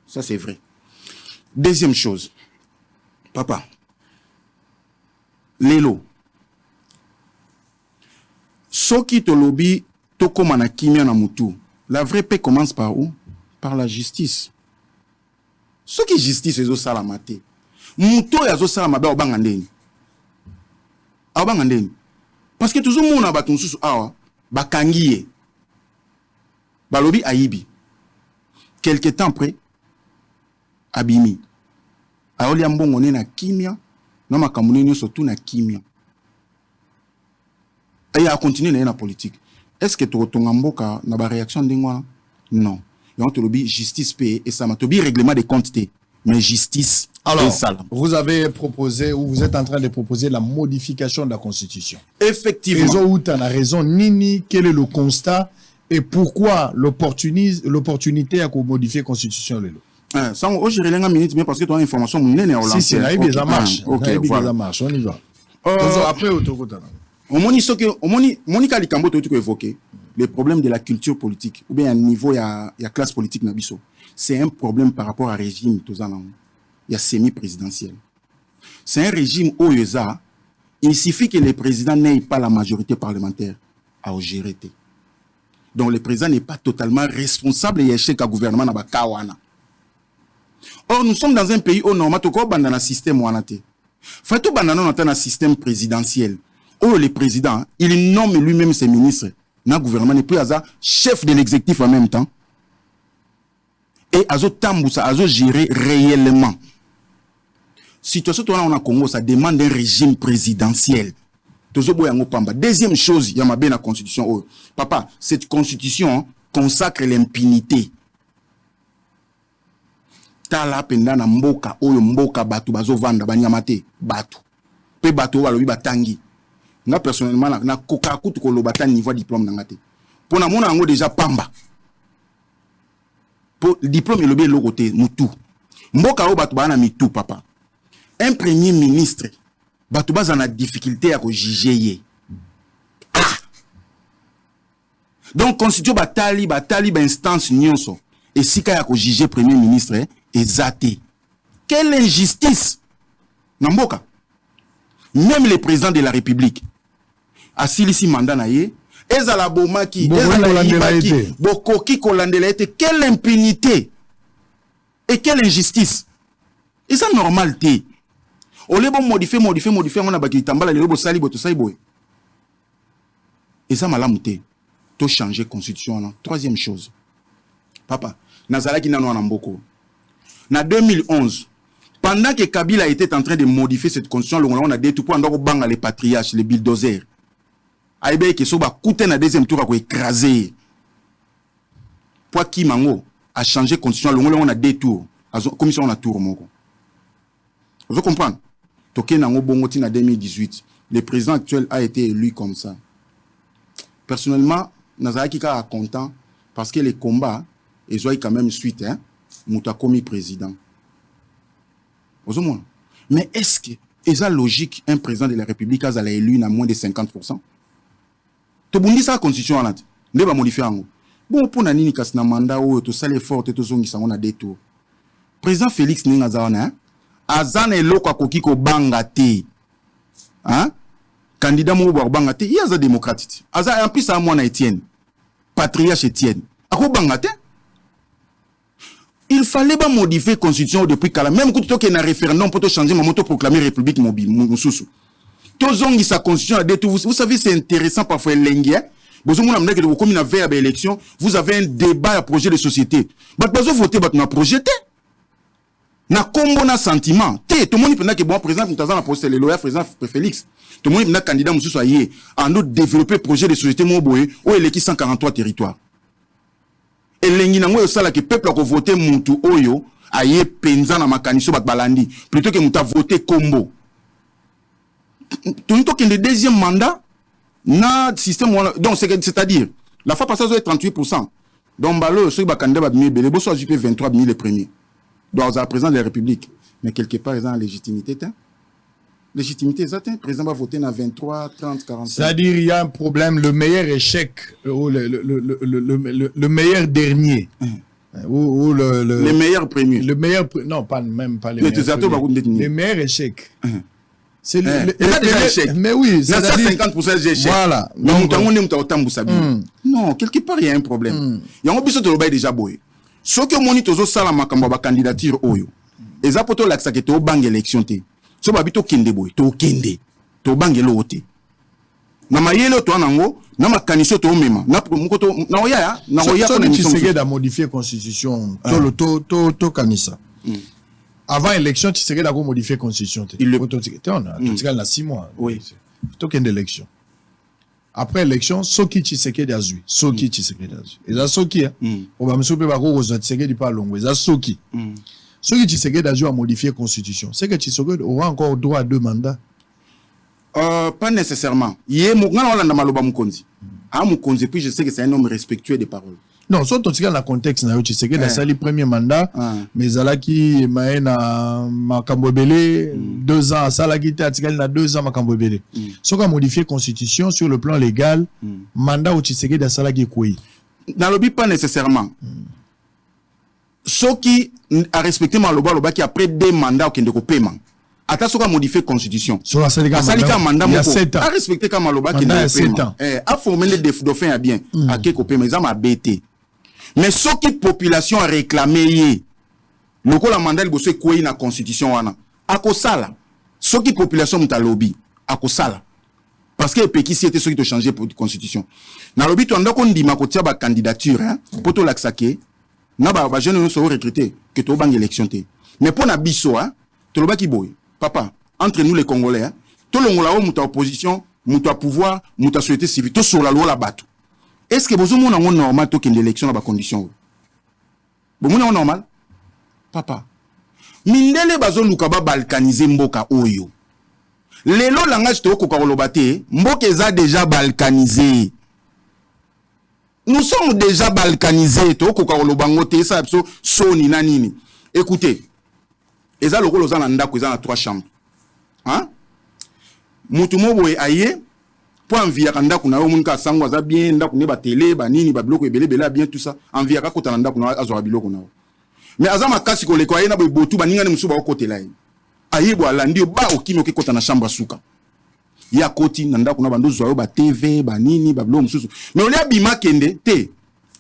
Ça c'est vrai. Deuxième chose. Papa. Lelo. So qui te lobby to comme na kimia na mutu. La vraie paix commence par où? Par la justice. Ce qui est justice, c'est ça la maté. Mouto ya zo sala mabe obangandeni. Obangandeni. Parce que toujours mon abaton sous awa bakangiye. Balobi aibi. Quelque temps après abimi. Aoli ambongo na kimia, na makamuni nyo surtout na kimia. Et a continué dans la politique. Est-ce que tu as une réaction d'ingwa? Non. Et on te dit justice paye et ça m'a dit règlement des comptes, mais justice. Alors, vous avez proposé ou vous êtes en train de proposer la modification de la Constitution. Effectivement. Ils ont eu raison. Nini, quel est le constat et pourquoi l'opportunité à modifier la Constitution? Ça, je vais une minute, mais parce que tu as une information, si, ça marche. Ok, ça marche. On y va. Après, Monica Likambo tu évoqué le problème de la culture politique ou bien à niveau il y a classe politique nabiso. C'est un problème par rapport à régime il y a semi-présidentiel. C'est un régime où il suffit que le président n'ait pas la majorité parlementaire à gérer. Donc le président n'est pas totalement responsable et échec à gouvernement na bakawana. Or nous sommes dans un pays où normalement tout dans un système wanate. Fait tout bandana dans un système présidentiel. Oh, le président, il nomme lui-même ses ministres. Dans le gouvernement, et puis chef de l'exécutif en même temps. Et azo tambousa, azo gérer réellement. Situation on a Congo, ça demande un régime présidentiel. Deuxième chose, il y a la constitution. Oh, papa, cette constitution consacre l'impunité. Tala penda na mboka, oyo mboka batu bazo vanda banyamate batu. Pe batu walobi batangi. Nga personnellement na koka kutu ko lobata niveau diplôme ngate. Pona mona ngo déjà pamba. Pour diplôme lobi lokote mutu. Mboka o batu bana mitu papa. Un premier ministre batu baza na difficulté à ko juger. Donc constitution batali instance nyonso et sika ya ko juger premier ministre ezate. Quelle injustice. Namboka. Même le président de la République a silisi mandat na ye ezala bomaki ezala yibaki bokoki kolandela ete quelle impunité et quelle injustice et ça normal té ole bon modifier on a baki tambala le bo sali bo to sai boy et ça malamu té to changer constitution là. Troisième chose papa nazala ki nano na mboko na 2011 Pendant que Kabila était en train de modifier cette constitution, on a dit tout pour banga les patriarches, les bulldozers. Aïbe qui soba coûté na deuxième tour à écraser. Pour qui mango a changé constitution, on a deux tours. Commission on a tour moko. Vous comprenez? Toké nango bongoti en 2018. Le président actuel a été élu comme ça. Personnellement, Nazaraki est content parce que les combats, ils ont quand même suite, hein, Mouta commis président. Mais est-ce que c'est logique un président de la République a élu à moins de 50%? Tu as dit ça la constitution, ne va modifier. Bon, pour nani kas na mandat ou to sale fort to zongi sa on a des tours. Président Félix Ningazawana, azana eloko akoki ko banga te. Hein? Candidat mo bo banga te, il y a za démocratique. Aza en plus à moi na Étienne. Patriarche Étienne. Ako banga te? Il fallait pas modifier la constitution depuis qu'à la même coup de un référendum pour changer ma moto proclamer République mobile. Vous savez, c'est intéressant parfois l'engue. Vous avez élection, vous avez un débat à projet de société. Vous avez voté pour projet. Na combo na sentiment. Tout le monde peut que bon président Moutazan a posté le lawyer président Félix. Tout le monde peut candidat Moussou Soye à nous développer projet de société Moboé où il est 143 territoires. Et l'engi nango yosala que peuple a voté Moutou Oyo aye penza na makaniso balandi plutôt que Mouta voté Combo. Tout le deuxième mandat na système donc c'est-à-dire la fois passée 38%. Donc balo ceux qui candidat ba belé bo so 23 000 les premiers. Donc à président de la République mais quelque part ils ont légitimité légitimité exact le président va voter na 23 30 45. C'est-à-dire il y a un problème le meilleur échec le meilleur dernier ou le meilleur premier. Le meilleur non pas même pas le meilleur échec. C'est déjà échec. Mais oui, c'est 50% d'échec. Voilà. Donc non, quelque part il y a un problème. Il y a un biso de l'obay déjà boy. Ce que moni tozo sala makambo ba candidature oyo. Eza poto laksa ke to bang élection te. So babito kende boy, to kende. To bang elote. Na mayelo to anango, na makaniso to mema. Na mukoto na oya na oya ko émission. Tu sais da modifier constitution. To kanisa. Avant l'élection, tu sais qu'il a modifié la constitution. Il a 6 mois. Oui. Token d'élection. Après l'élection, Soki Tshisekedi Azui. Soki Tshisekedi Azui. Et ça Soki, on va me souper par contre Tshisekedi pas long. Et ça Soki. Soki Tshisekedi Azui a modifié la constitution. C'est que Tshisekedi aura encore droit à 2 mandats. Pas nécessairement. Yé mongana on a maloba mukonzi. Ah mukonzi puis je sais que c'est un homme respectueux des paroles. Non, soit dans le contexte, tu sais que dans le premier mandat, mais Zalaki Maena Makambobele, 2 ans, Salaki Tatikal na 2 ans Makambobele. Soit qu'on modifie la constitution sur le plan légal, mandat où tu sais que dans Salaki Koui. Dans le but, pas nécessairement. Ce qui a respecté Maloba qui après 2 mandats qui ont paiement. Ata soka modifier la constitution. Sur la Salika mandat il y a 7 ans. A respecté comme Maloba qui a 7 ans. A formé des dauphins à bien. A quelque paiement, ils ont bêté. Mais ce qui la population a réclamé, le coup la mandat il se quoi na constitution wana. Akosala. Ce qui la population a lobby, akosala. Parce que le pays c'était ce qui a changé pour la constitution. Na lobby tu anda kon di makotia ba candidature hein pour to laksake. Na ba jeune nous sont recrutés que to bang élection té. Mais pour na biso hein, to loba ki boy. Papa, entre nous les Congolais hein, to longola o muta opposition, muta pouvoir, muta société civile, to sur la loi la batu. Est-ce que vous avez un normal token d'élection dans les conditions? Vous avez un normal? Papa. Mindele bazo lukaba balkaniser mboka oyo. Lelo langage to kokarolobate, mboka eza déjà balkanisé. Nous sommes déjà balkanisés, to kokarolobangote ça so soni na nini. Écoutez, eza lokolo za na ndako eza na 3 chambres. Hein? Mutu moboye aye pour envier kanda kuna yo munika sangwa za bien ndako ne ba télé ba nini ba biloko ebele bela bien tout ça envier ka kota ndako na azwa biloko na. Mais azama kasi ko leko ayena botu ba ninga ne musuba ko côté là. Ayebo alandi ba okimi ko kota na chambre suka. Ya koti na ndako na ba ndozo yo ba TV ba nini ba biloko mususu. Mais on a bima kende te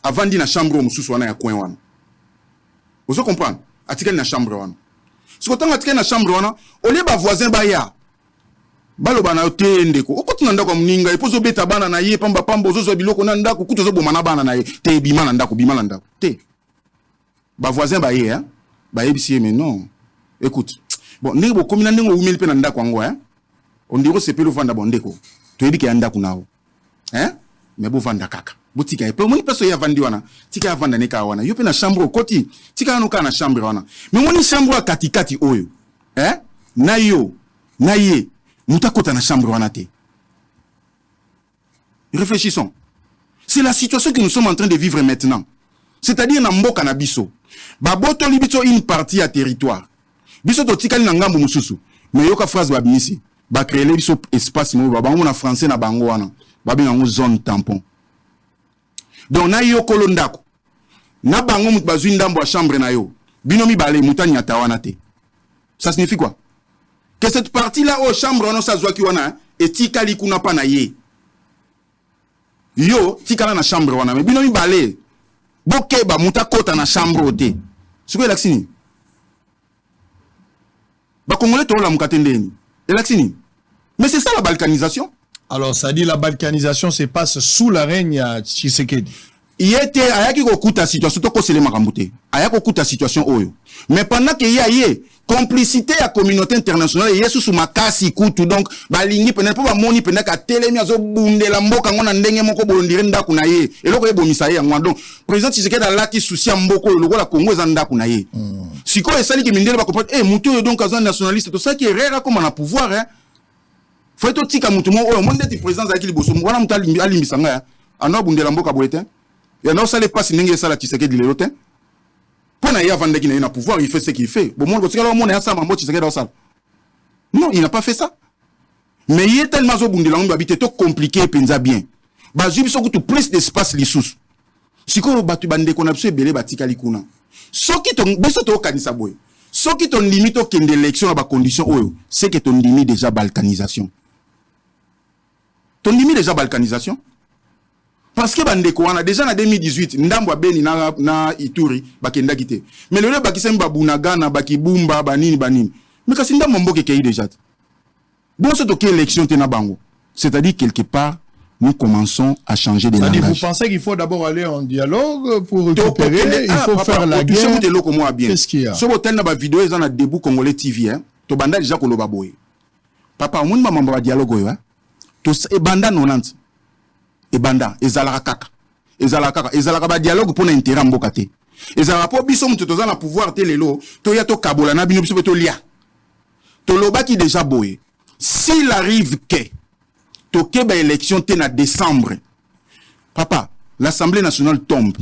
avant di na chambre mususu wana ya coin wana. Vous comprenez? Atikali na chambre wana. Si ko tanga atikali na chambre wana, ole ba voisin ba ya baloba na te ndeko okoti na ndako mninga epozo beta bana na ye pamba ozozo biloko na ndako kuto zo bomana bana na ye te bima na ndako te ba voisin ba ye hein ba yebisi mais non écoute bon ndenge bo komina ndenge umeli pe na ndako yango hein on dirait c'est pe le vanda bondeko to yebi ke ya ndako nao hein mais bo vanda kaka botika e pe moni peso ya vandi wana tika ya vanda neka wana yo pe na chambre koti tika no ka na chambre wana mais moni chambre ya katikati oyo hein na yo na ye mutakota na chambre wana te. Réfléchissons. C'est la situation que nous sommes en train de vivre maintenant. C'est-à-dire na mboka na biso baboto libiso une partie à territoire biso to tikali na ngambo mususu mais yoka phrase ba binisi ba créer biso espace mo ba bango na français na bango wana ba binga zone tampon. Donc na yo kolondako na bango mutu bazwi ndambo ya chambre na yo bino mi balé mutani atawana te. Ça signifie quoi? Que cette partie là au chambre on sa zwaki wana et tikali kuna pa na ye yo tikala na chambre wana mais bino mi balé boke ba muta kota na chambre ote siko elaksini ba congolais to la mukatendeni elaksini mais c'est ça la balkanisation. Alors ça dit la balkanisation se passe sous la règne à Tshisekedi. Yete ayaki ko kuta situation to ko selema kambuté ayako kuta situation oyo mais pendant que yé complicité à communauté internationale yesu sous makasi kutu donc balingi pena po ba moni pena ka telemi azo bundela mboka ngona ndenge moko bolondire ndaku na ye eloko ye bomisa ye ngwa donc président Tshisekedi alaki souci ya mboko loko la Congo za ndaku na ye siko esali ki mindele ba comprendre mutu yo donc azan nationaliste to ça qui est rare comme on a pouvoir hein faut to tika mutu mo oyo monde ti président za ki liboso ngwana mutu alimbisa nga ano bundela mboka boletin ya no sale passe ndenge sala Tshisekedi lelo te pour na ya vendre qui n'a pouvoir il fait ce qu'il fait bon monde parce que monde ya ça mambo Tshisekedi ça non il n'a pas fait ça mais il est tellement zo bundela ngomba habité to compliqué penza bien ba jubi so kutu plus d'espace li sous siko batu bande ko na biso ebele batika likuna soki to beso to kanisa boy soki ton limite au kende élection na ba condition oyo c'est que ton limite déjà balkanisation parce que bandeko wana déjà na 2018 ndambo beni na Ituri bakenda kité mais le bakisemba bunagana bakibumba banini mais kasi ndambo mboke kei déjà bon c'est OK élection te na bango c'est-à-dire quelque part nous commençons à changer de langage. Vous pensez qu'il faut d'abord aller en dialogue pour récupérer, il faut faire la guerre. Qu'est-ce qu'il y a? Si vous avez une vidéo dans Debout Congolais TV, tu banda déjà ko loba boy. Papa, on m'a mamba dialogue yo, to e banda 90. E banda ezalaka kaka. Ezalaka ba dialogue pour na intérêt mboka te. Ezalaka po biso mutu toza na pouvoir te lelo, to ya to kabola na bino biso to lia. To loba ki déjà boy. S'il arrive que toke ba élection te na décembre. Papa, l'Assemblée nationale tombe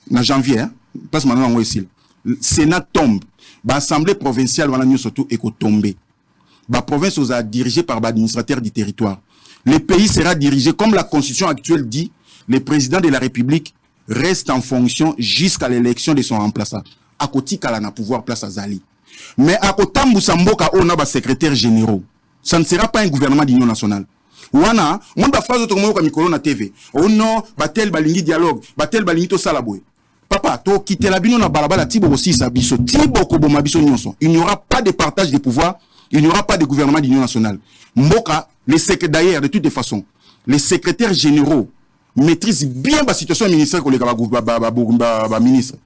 na janvier, hein? Parce que maintenant on est ici. Le Sénat tombe. Ba Assemblée provinciale wana nyo surtout eko tomber. Ba province sera dirigée par l'administrateur du territoire. Le pays sera dirigé comme la constitution actuelle dit, le président de la République reste en fonction jusqu'à l'élection de son remplaçant. A koti kala na pouvoir place azali. Mais a kotambu samboka ona ba secrétaire généraux. Ça ne sera pas un gouvernement d'union nationale. Wana, mon ba phrase to moyo mikolo na TV. Oh non, batel balingi dialogue, batel balingi to salaboy. Papa, to quitter la bino na balabala tibo aussi sa biso, tibo ko boma biso nyonso. Il n'y aura pas de partage des pouvoirs, il n'y aura pas de gouvernement d'union nationale. Mboka, les secrétaires d'ailleurs de toutes les façons, les secrétaires généraux maîtrisent bien la situation ministérielle que les ministre.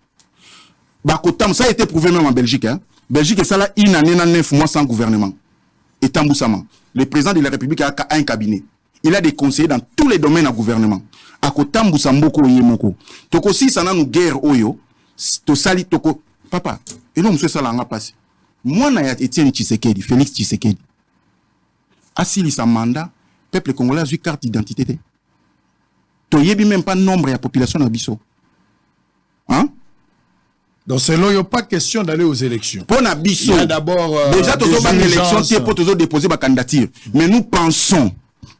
Bakotam, ça a été prouvé même en Belgique, hein. Belgique ça là une année 9 mois sans gouvernement. Et Tamboussama, le président de la République a un cabinet. Il a des conseillers dans tous les domaines à gouvernement. Akotambu Samboko Yemoko. Toko si ça n'a nous guerre oyo. To sali toko. Papa, et non, monsieur Salanga passe. Moi, na Etienne Tshisekedi, Félix Tshisekedi. Asili sa mandat, peuple congolais a eu carte d'identité. To yebi même pas nombre de la population d'Abisso. Hein? Donc, selon, il n'y a pas question d'aller aux élections. Pour Nabisso, il y a d'abord déjà, tous les élections, c'est pour toujours déposer ma candidature. Mais nous pensons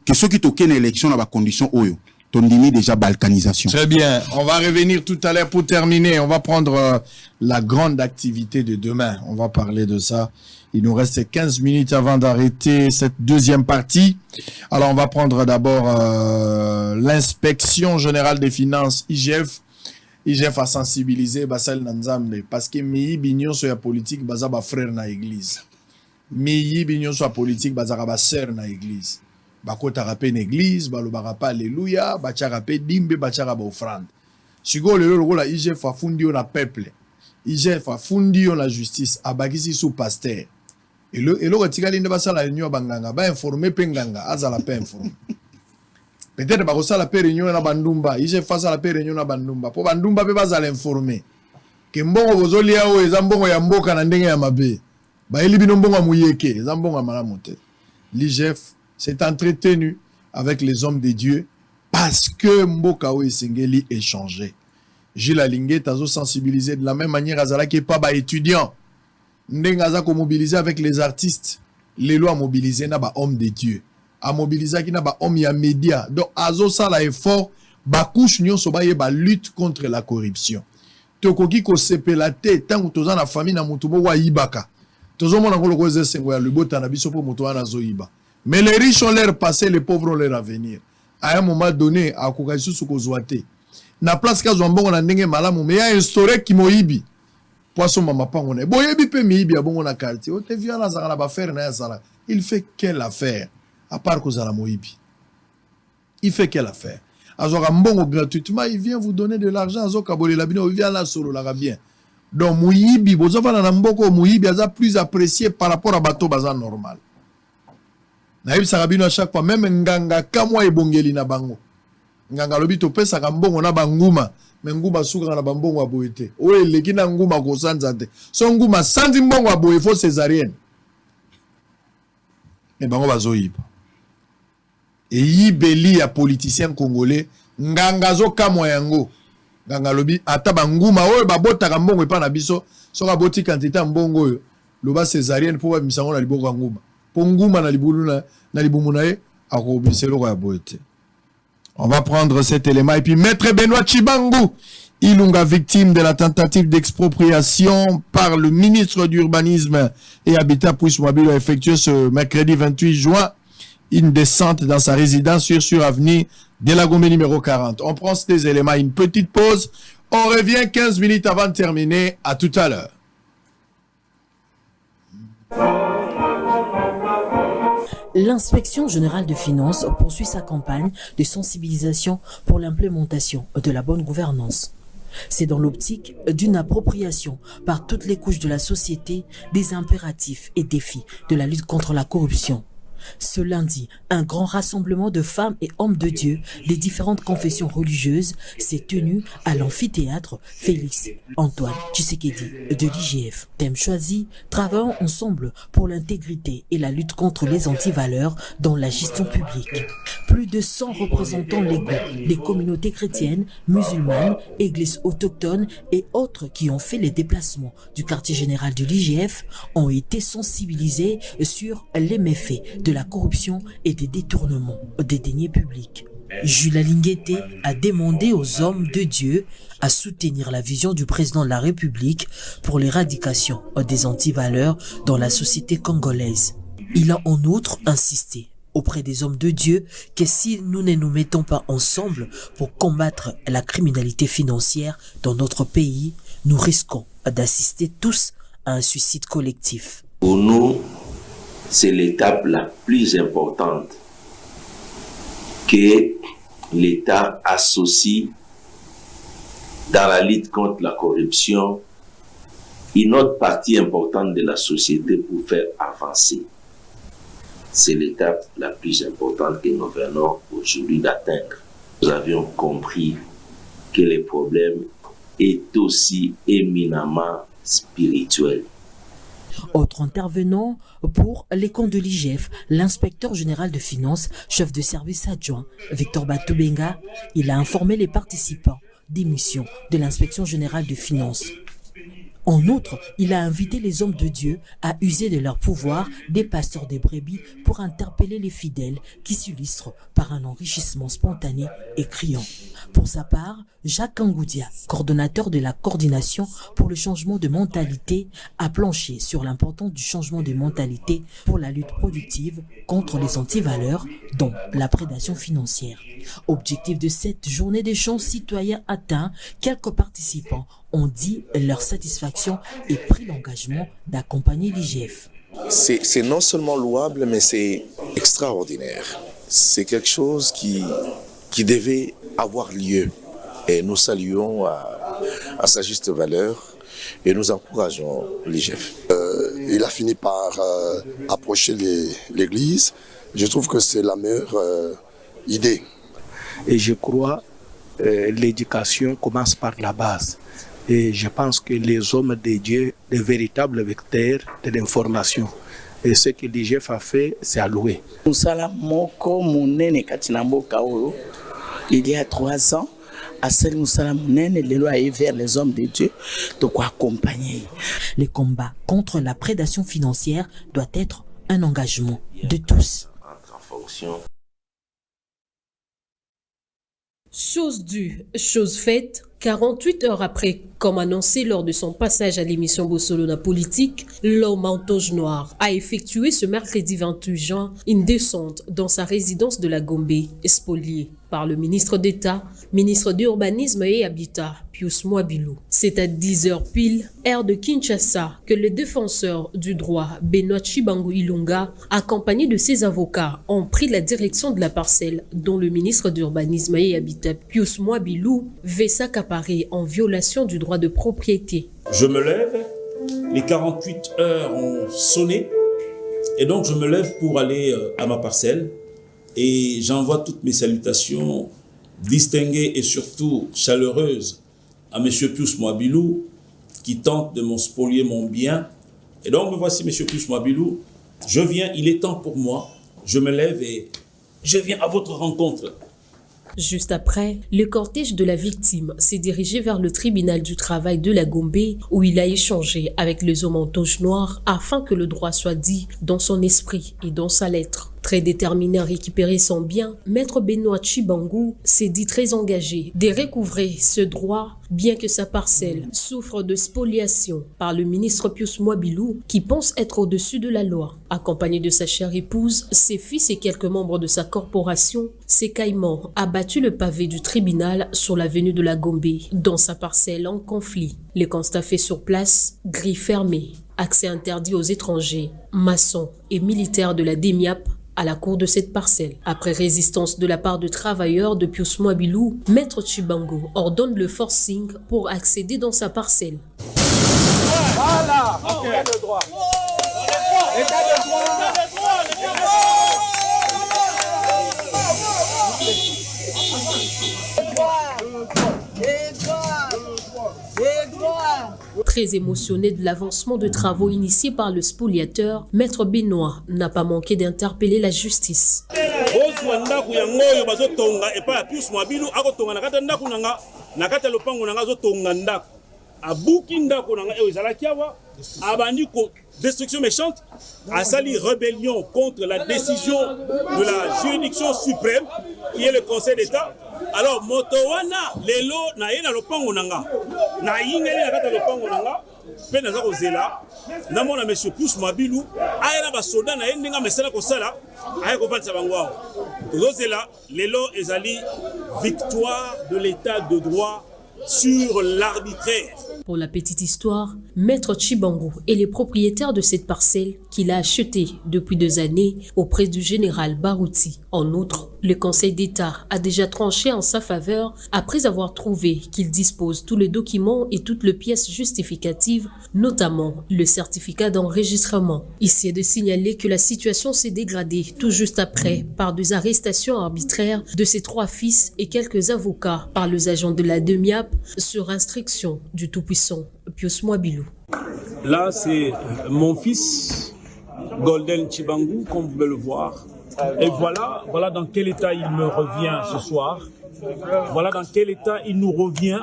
que ceux qui toquent une élection dans la condition Oyo, ton limite déjà balkanisation. Très bien. On va revenir tout à l'heure pour terminer. On va prendre la grande activité de demain. On va parler de ça. Il nous reste 15 minutes avant d'arrêter cette deuxième partie. Alors, on va prendre d'abord l'inspection générale des finances, IGF. IGF a sensibilisé Basel Nanzambe parce que mi bignon sur la politique baza ba frère na église. Mi bignon sur la politique baza ba sœur na église. Ba kota rapé na église, ba lo ba rapa alléluia, ba cha rapé dimbe ba cha ba offrande. Sigo le la IGF a fundi on a peuple. IGF a fundi on la justice, abakisi sous pasteur. Et le retikali ne va pas la réunion banganga, ba informer penganga, azala pas informer. Peut-être ba ça la réunion na bandumba, il se face à la réunion na bandumba. Pour bandumba pe bazala informer. Que mbongo bozolia o ezambongo ya mboka na ndenge ya mabe. Ba elibino mbongo muyeke, ezambongo malamote. L'IGF s'est entretenu avec les hommes de Dieu parce que mboka o esengeli échanger. Gilles Alingué tazo sensibiliser de la même manière azala qui pas ba étudiant. Ndengaza ko mobiliser avec les artistes, les lois mobiliser na ba homme de Dieu. A mobiliser qui na ba homme ya média. Donc azo ça la effort ba couche nyonso ba ye ba lutte contre la corruption. Tokoki ko sepelate tant toza na famille na mutubo wa ibaka. Tozo mona ko lokoze sengo ya lubota na biso po muto wana zo iba. Mais les riches ont leur passé, les pauvres ont leur avenir. À un moment donné, à kokasu suko zoate. Na place ka zombongo na ndenge malamu mais ya instauré ki moyibi. Poisson mama pangone. Boyebi pe miyibi ya bongo na quartier. O te vient na zala ba faire na zala. Il fait quelle affaire à part ko zala moyibi. Il fait quelle affaire? Azoka mbongo gratuitement, il vient vous donner de l'argent azoka bolé la bino, il vient là solo la bien. Donc moyibi bozofa na mboko moyibi aza plus apprécié par rapport à bateau bazan normal. Na sarabino à chaque fois même nganga kamwa ebongeli na bango. Nganga lobi to pesa ka mbongo na banguma. Mais nguma suka na bambongo aboyete. Oye leki na nguma ko sanzate. So nguma sanzi mbongo aboye fo césarienne. Et bango bazoyiba. Et yibeli ya politicien congolais nganga zo kamwa yango. Nganga lobi ata banguma oye babota ka mbongo epa na biso. So ka boti quantité mbongo yo. Loba césarienne pour ba misango na liboko nguma. Po nguma na libulu na libumu na ye akobiselo ya boyete. On va prendre cet élément. Et puis, Maître Benoît Chibangu, Ilunga, victime de la tentative d'expropriation par le ministre d'Urbanisme et Habitat Pouisse-Mobile, a effectué ce mercredi 28 juin une descente dans sa résidence sur avenue de la Gombe numéro 40. On prend ces éléments, une petite pause. On revient 15 minutes avant de terminer. À tout à l'heure. L'inspection générale de finances poursuit sa campagne de sensibilisation pour l'implémentation de la bonne gouvernance. C'est dans l'optique d'une appropriation par toutes les couches de la société des impératifs et défis de la lutte contre la corruption. Ce lundi, un grand rassemblement de femmes et hommes de Dieu des différentes confessions religieuses s'est tenu à l'amphithéâtre Félix Antoine Tshisekedi de l'IGF. Thème choisi, travaillons ensemble pour l'intégrité et la lutte contre les antivaleurs dans la gestion publique. Plus de 100 représentants légaux des communautés chrétiennes, musulmanes, églises autochtones et autres qui ont fait les déplacements du quartier général de l'IGF ont été sensibilisés sur les méfaits de la corruption et des détournements des deniers publics. Jules Alingué a demandé aux hommes de Dieu à soutenir la vision du président de la République pour l'éradication des antivaleurs dans la société congolaise. Il a en outre insisté auprès des hommes de Dieu que si nous ne nous mettons pas ensemble pour combattre la criminalité financière dans notre pays, nous risquons d'assister tous à un suicide collectif. Pour nous, c'est l'étape la plus importante que l'État associe dans la lutte contre la corruption une autre partie importante de la société pour faire avancer. C'est l'étape la plus importante que nous venons aujourd'hui d'atteindre. Nous avions compris que le problème est aussi éminemment spirituel. Autre intervenant pour les comptes de l'IGF, l'inspecteur général de finances, chef de service adjoint, Victor Batubenga, il a informé les participants des missions de l'inspection générale de finances. En outre, il a invité les hommes de Dieu à user de leur pouvoir des pasteurs des brebis pour interpeller les fidèles qui s'illustrent par un enrichissement spontané et criant. Pour sa part, Jacques Angoudia, coordonnateur de la coordination pour le changement de mentalité, a planché sur l'importance du changement de mentalité pour la lutte productive contre les antivaleurs, dont la prédation financière. Objectif de cette journée d'échange citoyen atteint, quelques participants ont dit leur satisfaction et pris l'engagement d'accompagner l'IGF. C'est non seulement louable, mais c'est extraordinaire. C'est quelque chose qui devait avoir lieu. Et nous saluons à sa juste valeur et nous encourageons l'IGF. il a fini par approcher l'église. Je trouve que c'est la meilleure idée. Et je crois que l'éducation commence par la base. Et je pense que les hommes de Dieu, les véritables vecteurs de l'information, et ce que l'IGF a fait, c'est à louer. Il y a 3 ans, Assel Moussala Mounene, les lois vers les hommes de Dieu, de quoi accompagner. Le combat contre la prédation financière doit être un engagement de tous. Chose due, chose faite, 48 heures après, comme annoncé lors de son passage à l'émission Bossolona Politique, l'homme en toge noire a effectué ce mercredi 28 juin une descente dans sa résidence de la Gombe, spoliée par le ministre d'État, ministre d'Urbanisme et Habitat, Pius Mwabilou. C'est à 10h pile, heure de Kinshasa, que le défenseur du droit, Benoît Chibangu Ilunga, accompagné de ses avocats, ont pris la direction de la parcelle dont le ministre d'Urbanisme et Habitat, Pius Mwabilou, veut s'accaparer en violation du droit de propriété. Je me lève, les 48 heures ont sonné, et donc je me lève pour aller à ma parcelle. Et j'envoie toutes mes salutations distinguées et surtout chaleureuses à M. Pius Mwabilou qui tente de me spolier mon bien. Et donc me voici M. Pius Mwabilou, je viens, il est temps pour moi, je me lève et je viens à votre rencontre. Juste après, le cortège de la victime s'est dirigé vers le tribunal du travail de la Gombe où il a échangé avec les hommes en toge noire afin que le droit soit dit dans son esprit et dans sa lettre. Très déterminé à récupérer son bien, Maître Benoît Chibangu s'est dit très engagé de recouvrer ce droit, bien que sa parcelle souffre de spoliation par le ministre Pius Mwabilou qui pense être au-dessus de la loi. Accompagné de sa chère épouse, ses fils et quelques membres de sa corporation, ses caïmans a battu le pavé du tribunal sur l'avenue de la Gombe, dans sa parcelle en conflit. Les constats faits sur place, grilles fermées, accès interdit aux étrangers, maçons et militaires de la DEMIAP, à la cour de cette parcelle. Après résistance de la part de travailleurs de Pius Mwabilou, Maître Chibangu ordonne le forcing pour accéder dans sa parcelle. Voilà, okay. Le droit. L'état de droit. Très émotionné de l'avancement de travaux initiés par le spoliateur, Maître Benoît n'a pas manqué d'interpeller la justice. Destruction méchante, a sali rébellion contre la décision de la juridiction suprême qui est le Conseil d'État. Alors motowana lelo na yena lopango nanga na yingeli na kata lopango nanga pe naza kozela na mona monsieur Pius Mwabilou ayena ba soda na yenga mesala ko sala ay ko vansa bango kozela lelo ezali victoire de l'état de droit sur l'arbitraire. Pour la petite histoire, Maître Chibangu est le propriétaire de cette parcelle qu'il a achetée depuis 2 années auprès du général Barouti. En outre, le Conseil d'État a déjà tranché en sa faveur après avoir trouvé qu'il dispose tous les documents et toutes les pièces justificatives, notamment le certificat d'enregistrement. Ici est de signaler que la situation s'est dégradée tout juste après par des arrestations arbitraires de ses 3 fils et quelques avocats par les agents de la DEMIAP sur instruction du tout-puissant Pius Mwabilou. Là, c'est mon fils, Golden Chibangu, comme vous pouvez le voir. Et voilà dans quel état il me revient ce soir. Voilà dans quel état il nous revient.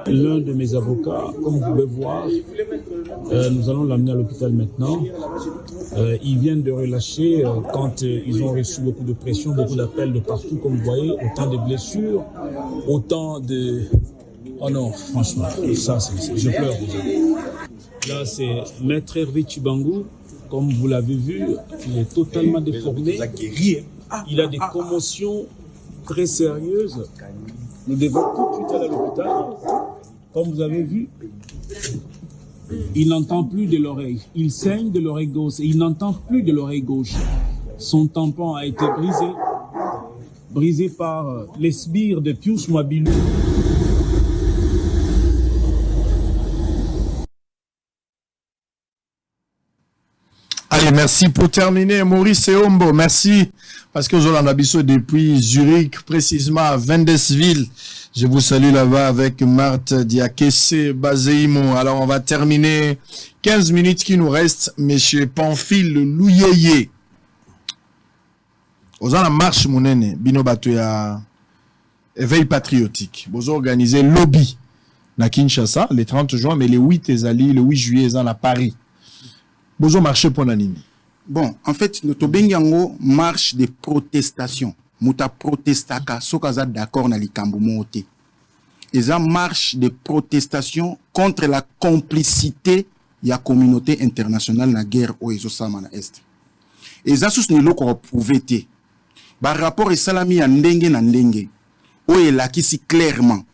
L'un de mes avocats, comme vous pouvez voir, nous allons l'amener à l'hôpital maintenant. Ils viennent de relâcher quand ils ont reçu beaucoup de pression, beaucoup d'appels de partout, comme vous voyez, autant de blessures, autant de... Oh non, franchement, ça, je pleure. Là, c'est Maître Hervé Chibangu. Comme vous l'avez vu, il est totalement déformé. Il a des commotions très sérieuses. Nous devons tout de suite aller à l'hôpital. Comme vous avez vu, il n'entend plus de l'oreille. Il saigne de l'oreille gauche et il n'entend plus de l'oreille gauche. Son tampon a été brisé par les sbires de Pius Mwabilou. merci. Pour terminer, Maurice Eombo, merci. Parce que Zolan Abisso depuis Zurich, précisément à Wendelsville. Je vous salue là-bas avec Marthe Diakese Bazeimo. Alors, on va terminer 15 minutes qui nous restent. Monsieur Pamphile Louyeye. Aux la marche, mon aîné, Bino Batoya, éveil patriotique. Vous organisez lobby na Kinshasa, le 30 juin, mais le 8 ezali, le 8 juillet, ils à Paris. Vous marchez pour la nini. Bon, en fait, notre bengango marche de protestation. Muta protestaka, sokaza d'accord na likambo mote. Ils ont marche de protestation contre la complicité de la communauté internationale na guerre au Ezosama na Est. Ils ont soutenu l'eau qu'on prouvé. Par rapport à salami à ndenge na ndenge, où il a qui si clairement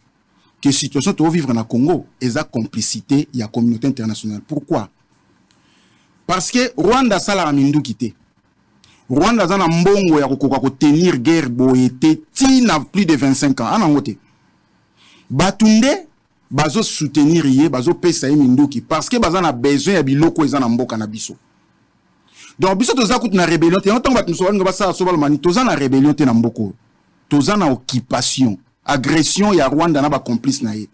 que la situation de vivre na Congo est la complicité de la communauté internationale. Pourquoi? Parce que Rwanda sala amindu kité. Rwanda zana mbongo ya kokoka ko tenir guerre boyete ti na plus de 25 ans. Anangote. Batunde bazo soutenir ye, bazo pesa minduki parce que bazana besoin ya biloko ezana mboka na biso. Donc biso toza kout na rébellion te ontongo batu so ba sa so balmani toza na rébellion te na mboko. Toza na occupation, agression ya Rwanda na ba complice na ye.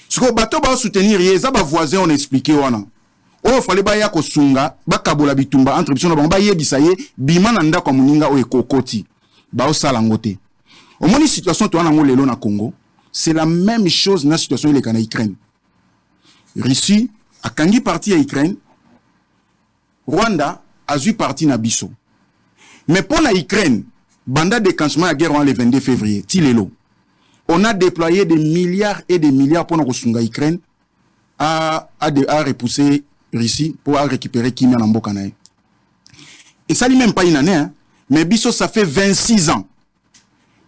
Siko bato ba soutenir ye, za ba voisin on expliquer wana. Oh, fallait ba ya ko sunga, ba kabola bitumba entre biso na ba yebisa ye, bima na ndako muninga o ekokoti. Ba o sala ngote. Au moins situation to wana ngolelo na Congo, c'est la même chose na situation ile kana Ukraine. Russie a kangi parti à Ukraine, Rwanda a eu parti na biso. Mais pour la Ukraine, banda déclenchement la guerre le 22 février, tilelo. On a déployé des milliards et des milliards pour nous sunga Ukraine à repousser Russie pour récupérer Kimia Namboka nae. Et ça n'est même pas une année, hein? Mais biso ça fait 26 ans.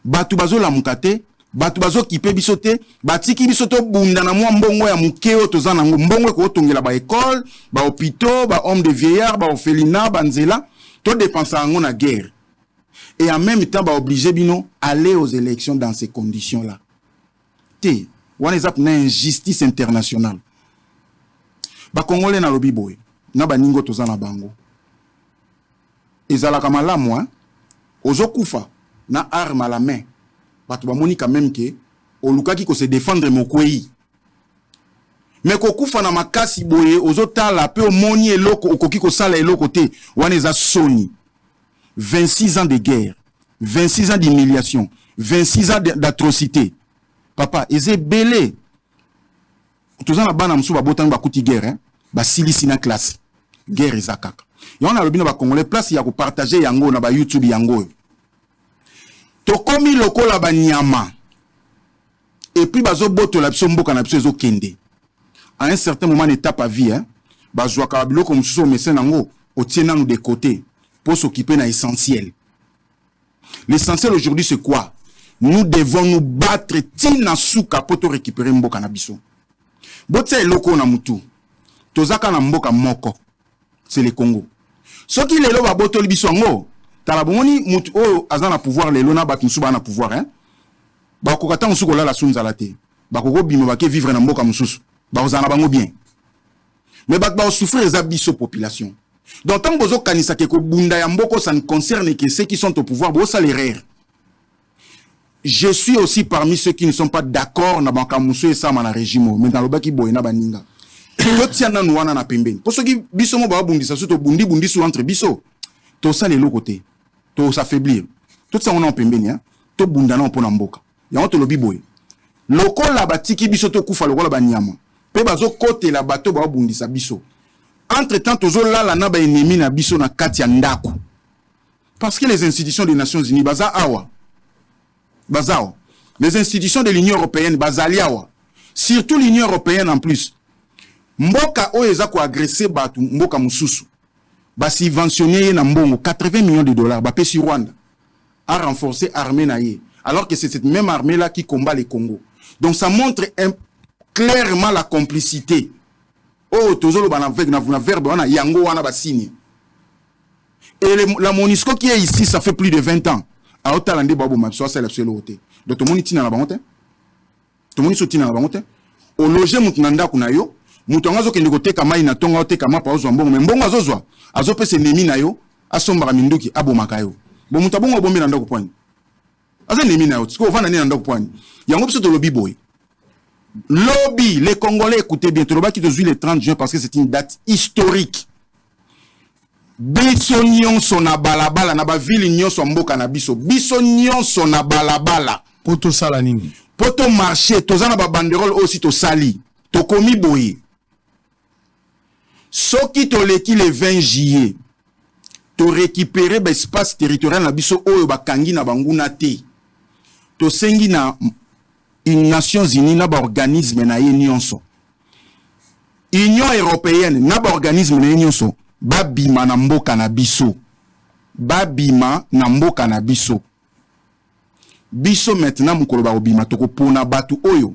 Batu bazo la mukate, batu bazo kipe bisote, batiki bisoto bunda na mwa mbongo ya mukeo tozana mbongo ko tongela ba école, ba hôpitaux, ba homme de vieillard, ba orphelinat, ba nzela, to dépenser en na guerre. Et en même temps ba obligé bino aller aux élections dans ces conditions-là. Té, wana ezap na injustice internationale. Ba Congolais na lobi boy, na ba ningo tozana bango. Ezala kamala moi, ozokufa na arme à la main. Bato ba moni quand même que olukaki ko se défendre mokwei. Mais ko kufa na makasi boye ozotala pe omoni eloko okoki ko sala eloko te, wana eza soni. 26 ans de guerre, 26 ans d'humiliation, 26 ans d'atrocité. Papa, eze belé. Tozana bana msuba botang ba kuti guerre, hein? Ba silisi na classe. Guerre ezakaka. Et on a le bino ba Congolais place ya ko partager yango na ba YouTube yango. Tokomi lokola ba nyama. Et puis bazo boto la biso mboka na biso ezo kende. À un certain moment d'étape à vie, hein, bazwa ka biloko msuso mesen nango otiena nous de côté pour s'occuper na essentiel. L'essentiel aujourd'hui c'est quoi? Nous devons nous battre tina suka pour te récupérer mboka na biso. Botse eloko na mutu. Tozaka na mboka moko. C'est le Congo. Ce qui lelo ba boto libiso ngo, tala bomoni mutu o azana pouvoir lelo na batu suba na pouvoir hein. Ba kokata musuko la sunzala te. Ba koko bimo ba ke vivre na mboka mususu. Ba ozana bango bien. Mais ba souffrir za biso population. Donc tant bozo kanisa ke ko bunda ya mboko ça ne concerne que ceux qui sont au pouvoir, bo salaire. Je suis aussi parmi ceux qui ne sont pas d'accord na banka musu et ça na régime mais dans le baki boy na baninga. Tout tiana nou wana na pembeni. Pour ceux qui biso mo ba bundisa surtout bundi sur entre biso. To ça les côté. To s'affaiblir. Tout ça on en pembeni hein. To bunda na pona mboka. Ya on to lobi boy. Lokola batiki biso to kufa lokola banyama. Pe bazo kote la bato ba bundisa biso. Entre-temps tozo lala na ba ennemi na biso na kati ya ndako. Parce que les institutions des Nations Unies baza awa. Bazao. Les institutions de l'Union européenne bazaliawa. Surtout l'Union européenne en plus. Mboka oeza ko agresser batu mboka mususu. Ba subventionner na mbongo 80 millions de dollars ba pesi Rwanda a renforcer armée na ye. Alors que c'est cette même armée là qui combat les Congo. Donc ça montre clairement la complicité. Oh tozolo bana avec na verbe wana yango wana ba signe. Et la MONUSCO qui est ici ça fait plus de 20 ans. A otalande babo mapso ça la seule côté. Donc to moni tina na bangote. To moni so tina na bangote. O loger mutunanda kunayo. muto ngazo kende koteka mai na tonga oteka ma pa ozwa mbongo me mbongo azozwa azopesa nemi na yo asomba minduki abomaka yo bo muto bongo bombi na ndako point aza nemi na yo siko vana ni na ndako point yango biso to lobby boy lobby les Congolais écoutez bien to lobaki to zui le 30 juin parce que c'est une date historique biso nyonso na balabala na ba ville nyonso mboka na biso nyonso na balabala poto sala nini poto marché tozana ba banderole aussi to sali to komi boye soki to leki le 20 juillet to récupérer ba espace territorial na biso oyo bakangi na banguna te to sengi na une Nations Unies na ba organisme na ye nyonso Union européenne na ba organisme na ye nyonso babima na mboka na biso babima na mboka na biso biso maintenant mukolo ba obima to ko pona batu oyo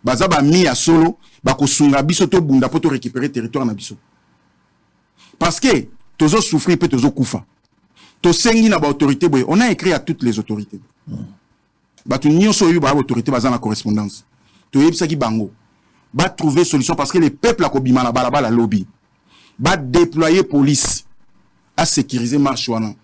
baza ba mi ya solo ba ko sunga biso to bunda po to récupérer territoire na biso parce que tozo souffrir pe tozo kufa to sengi na ba autorité boy on a écrit à toutes les autorités batu nyonso oyo ba autorité baza na correspondance to yebisa ki bango ba trouver solution parce que les peuples a ko bima na balabala lobby ba déployer police à sécuriser marche wana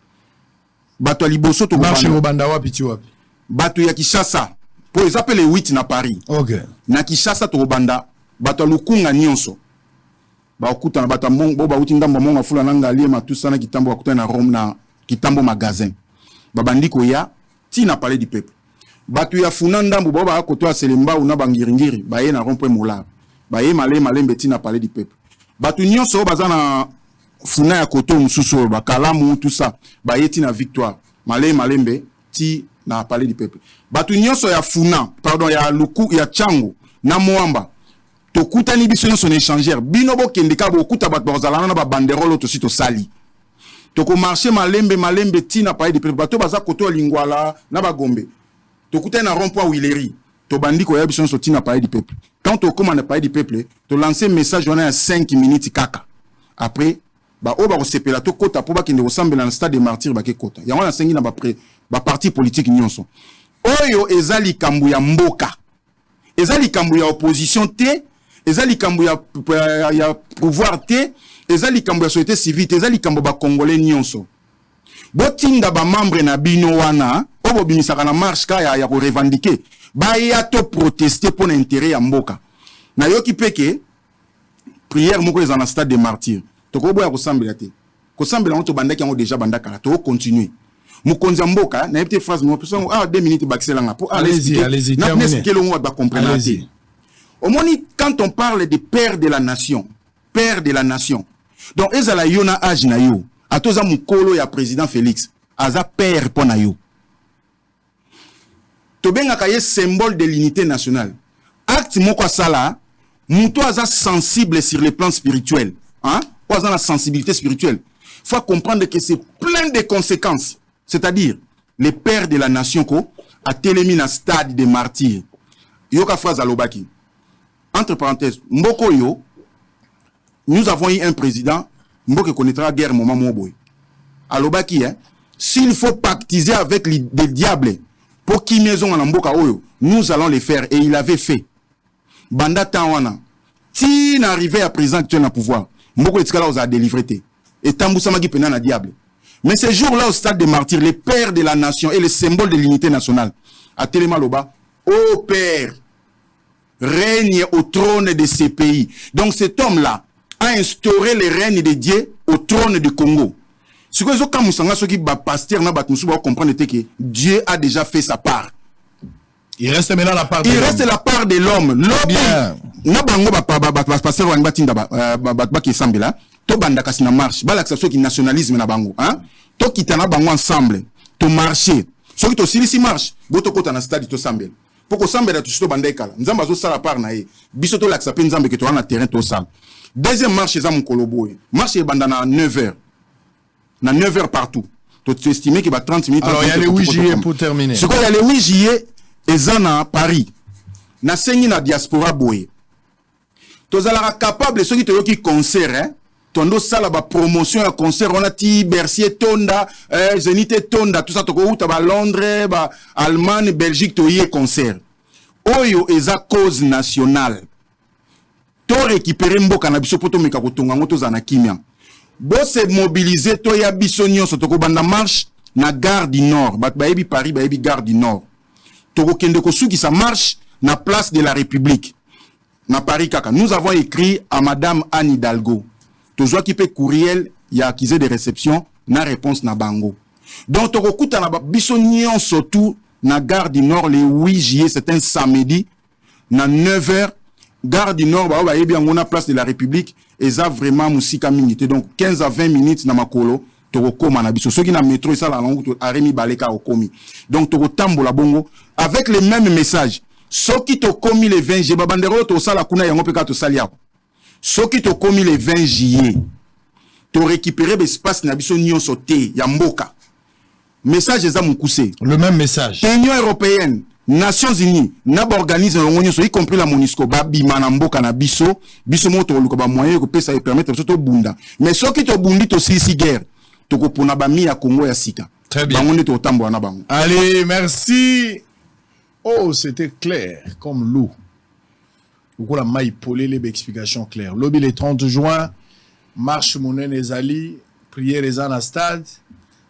bato liboso to marche au banda wapi ti wapi bato ya Kinshasa pour les appeler 8 na Paris OK na Kinshasa to banda bato lukunga nyonso ba okuta na bato mongo ba uti ndamba mongo fula nanga liema tout ça na kitambo akuta na Rome na kitambo magasin babandi ko ya ti na palais du peuple bato ya funa ndambo ba akoto aselemba una bangiringiri ba ye na rond-point mola ba ye malembe ti na palais du peuple bato nyonso bazana funa ya koto mususu ba kalamu tout ça ba yeti na victoire malembe ti na palais du peuple bato nyonso ya funa pardon ya luku ya chango na moamba to kutani biso nyonso na échangeur bino bo kendeka bo kuta bato bazalana na ba banderole to sito sali to ko marcher malembe ti na palais du peuple bato baza koto lingwala na ba gombe to kutani na rond-point Willery to bandi ko ya biso nyonso ti na palais du peuple. Quand on commande pas du peuple, tu lances un message on a 5 minutes kaka. Après, ba o ba sepela to kota po ba kende ressemble dans le stade des martyrs ba ke kota. Ya wana sengi na ba parti politique nyonso. Oyo ezali kambu ya mboka. Ezali kambu ya opposition te, ezali kambu ya pouvoir te, ezali kambu ya société civile, ezali kambu ba congolais nyonso. Botinda ba membre na bino wana, obo bimisaka na marche ka ya ko revendiquer. Ba ya to protester pour l'intérêt ya mboka. Na yoki peke prière moko les en stade des martyrs. To ko boya ko sambela te. Ko sambela on to bandaki yango déjà bandaka to continuer. Mukonzi mboka na petite phrase mo person 2 minutes baxela nga pour allez-y na expliquer le mot ba comprendre. Au moins quand on parle de père de la nation, donc ezala yona age na yo, atoza mukolo ya président Félix, aza père pona yo. Tobenga kaye symbole de l'unité nationale. Acte moko sala, muto aza sensible sur le plan spirituel, hein? Aza la sensibilité spirituelle. Faut comprendre que c'est plein de conséquences. C'est-à-dire le père de la nation ko a télémi na stade des martyrs. Yoka phrase alobaki. Entre parenthèses, mboko yo, nous avons eu un président, mboko connaîtra guerre moment moboy. Alobaki, hein, s'il faut pactiser avec les diables pour qui maison en mboka oyo, nous allons le faire et il avait fait. Banda tawana, si n'arrivait à président actuel na pouvoir, mboko etikala oza délivré te. Et tambousa magi pena na diable. Mais ce jour-là au stade des martyrs, le père de la nation et le symbole de l'unité nationale, à Télémaloba, ô père, règne au trône de ces pays. Donc cet homme-là a instauré le règne de Dieu au trône du Congo. Ce que vous comprendre que Dieu a déjà fait sa part. Il reste maintenant la part de l'homme. Il reste la part de l'homme. To bandaka sina marche bala que ça soit qui nationalisme na bango hein to kitana bango ensemble to marcher so ki to silisi marche boto kota na stade to sambela poko sambela to sito banda ekala nzamba zo sala part na ye biso to laksa pe nzambe ke to na terrain to sala deuxième marche za mon kolobo marche banda na 9h na 9h partout to estimer que ba 30 minutes. Alors il y a les 8 juillet pour terminer ce qu'il y a les 8 juillet ezana Paris na sengi na diaspora boye to zala capable ceux qui to yoki concert hein tondo sala ba promotion ya concert on a ti Bercier Tonda Zénith Tonda tout ça to ko uta ba Londres ba Allemagne Belgique to yé concert oyo eza cause nationale to récupérer mboka na biso poto meka kotonga ngoto za na kimia bo se mobiliser to ya biso nyonso to ko banda marche na gare du Nord bat bayebi Paris bayebi gare du Nord to ko kende ko suki sa marche na place de la République na Paris kaka. Nous avons écrit à madame Anne Hidalgo to zo ki pe courriel ya accusé de réception na réponse na bango. Donc to ko kuta na biso nyonso tout na gare du Nord le 8 juillet, c'est un samedi na 9h gare du Nord ba yebi ngona place de la République et ça vraiment musika minute donc 15 à 20 minutes na makolo to koma na biso soki na métro ça la longue to aremi baleka okomi donc to tambola bongo avec les mêmes messages soki to komi le 20 juillet babandero to sala kuna yango peka to salia soki to komi le 20 juillet to récupérer l'espace na biso nyonso te ya mboka. Message eza mukuse. Le même message. Union européenne, Nations Unies, n'a pas organisé y compris la MONUSCO, babi manamboka na biso, biso moto luko ba moyen ko pesa et permettre surtout bunda. Mais ce qui to bundi to si guerre, to ko pona ba mi ya Congo ya sika. Très bien. Bango to tambo na bango. Allez, merci. Oh, c'était clair comme l'eau. Vous la maille polé les explications claires. Lobby le 30 juin, marche monnaie les ali, prière les en stade.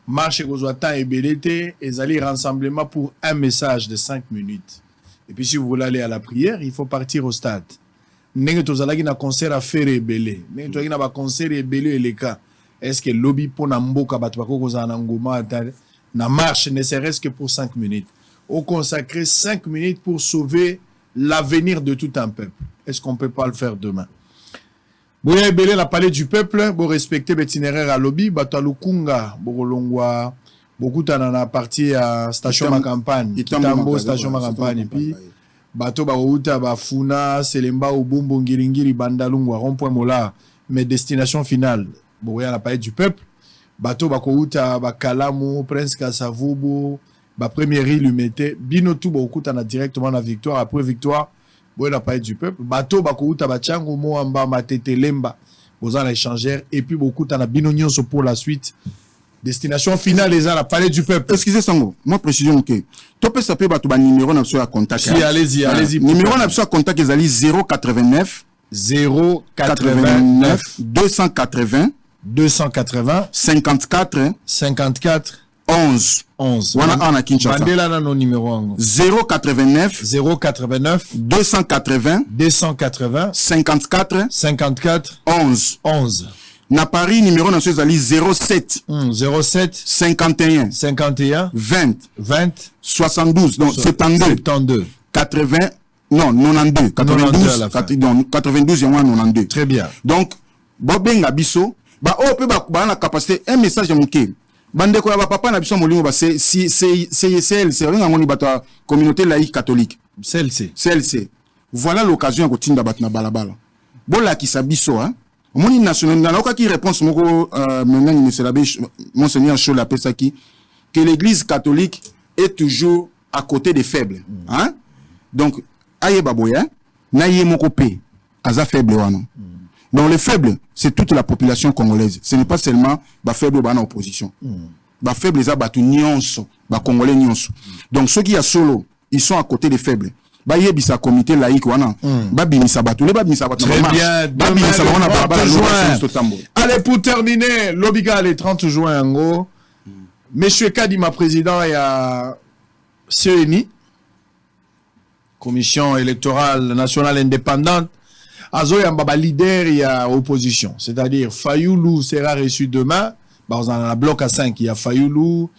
Marche Gozoatan et Belete, et allez rassemblement pour un message de 5 minutes. Et puis si vous voulez aller à la prière, il faut partir au stade. N'est-ce que concert à faire et belé. N'est-ce que concert et belé et les cas. Est-ce que lobby pour Namboka Batwako Gozanangoma na marche ne serait-ce que pour 5 minutes. On consacre 5 minutes pour sauver l'avenir de tout un peuple. Est-ce qu'on ne peut pas le faire demain? Vous avez la palais du peuple, vous respectez l'itinéraire à lobby, Batalukunga, Borolongwa, beaucoup de partie à station ma campagne, Kitambo, station ma campagne, et puis Bato Baouta, Bafuna, Selemba, Ubumbo, Ngiringiri, Bandalungwa, Rond-Point Mola, mais destination finale, vous voyez la palais du peuple, Bato Bakouta, Bakalamu, Prince Kasavubo, Première île, Lumete, Binotou, beaucoup directement la victoire, après victoire. Bon, la palais du peuple. Bateau, Bakouta, Bachango, Moamba, Matete, Lemba, Bozan échangère, et puis beaucoup de binonions pour la suite. Destination finale, les la palais du peuple. Excusez Sango, moi précision que. Tu peux s'appeler Batouba numéro n'a à contact. Si, allez-y, allez-y. Numéro n'a à contact, ils allaient 089 089 280 54 11. Wana ana Kinshasa. Mandela na no numéro 089 280 54 11. Na Paris numéro national 07 51 20 72 donc 72 80 non 92 92 et 92. Très bien. Donc bobenga biso ba o pe ba na capacité un message moké. Bande ko ba papa na biso molimo ba c'est rien ngoni bato communauté laïque catholique CLC. Voilà l'occasion ko tinda bat na balabala. Bola ki sa biso hein. Moni national na oka ki réponse moko maintenant monsieur l'abbé monseigneur Chola Pesaki que l'église catholique est toujours à côté des faibles hein. Donc aye baboya na ye moko pe aza faible wana. Donc les faibles, c'est toute la population congolaise. Ce n'est pas seulement les faibles dans l'opposition. Les faibles, les Congolais. Donc ceux qui sont solo, ils sont à côté des faibles. Très bien. Allez, pour terminer, l'Obiga le 30 juin, en gros, Monsieur Kadima, président, et à CENI, Commission électorale nationale indépendante, Azoya Mbaba leader, il y a opposition. C'est-à-dire, Fayoulou sera reçu demain. Dans un bloc à 5, il y a Fayoulou.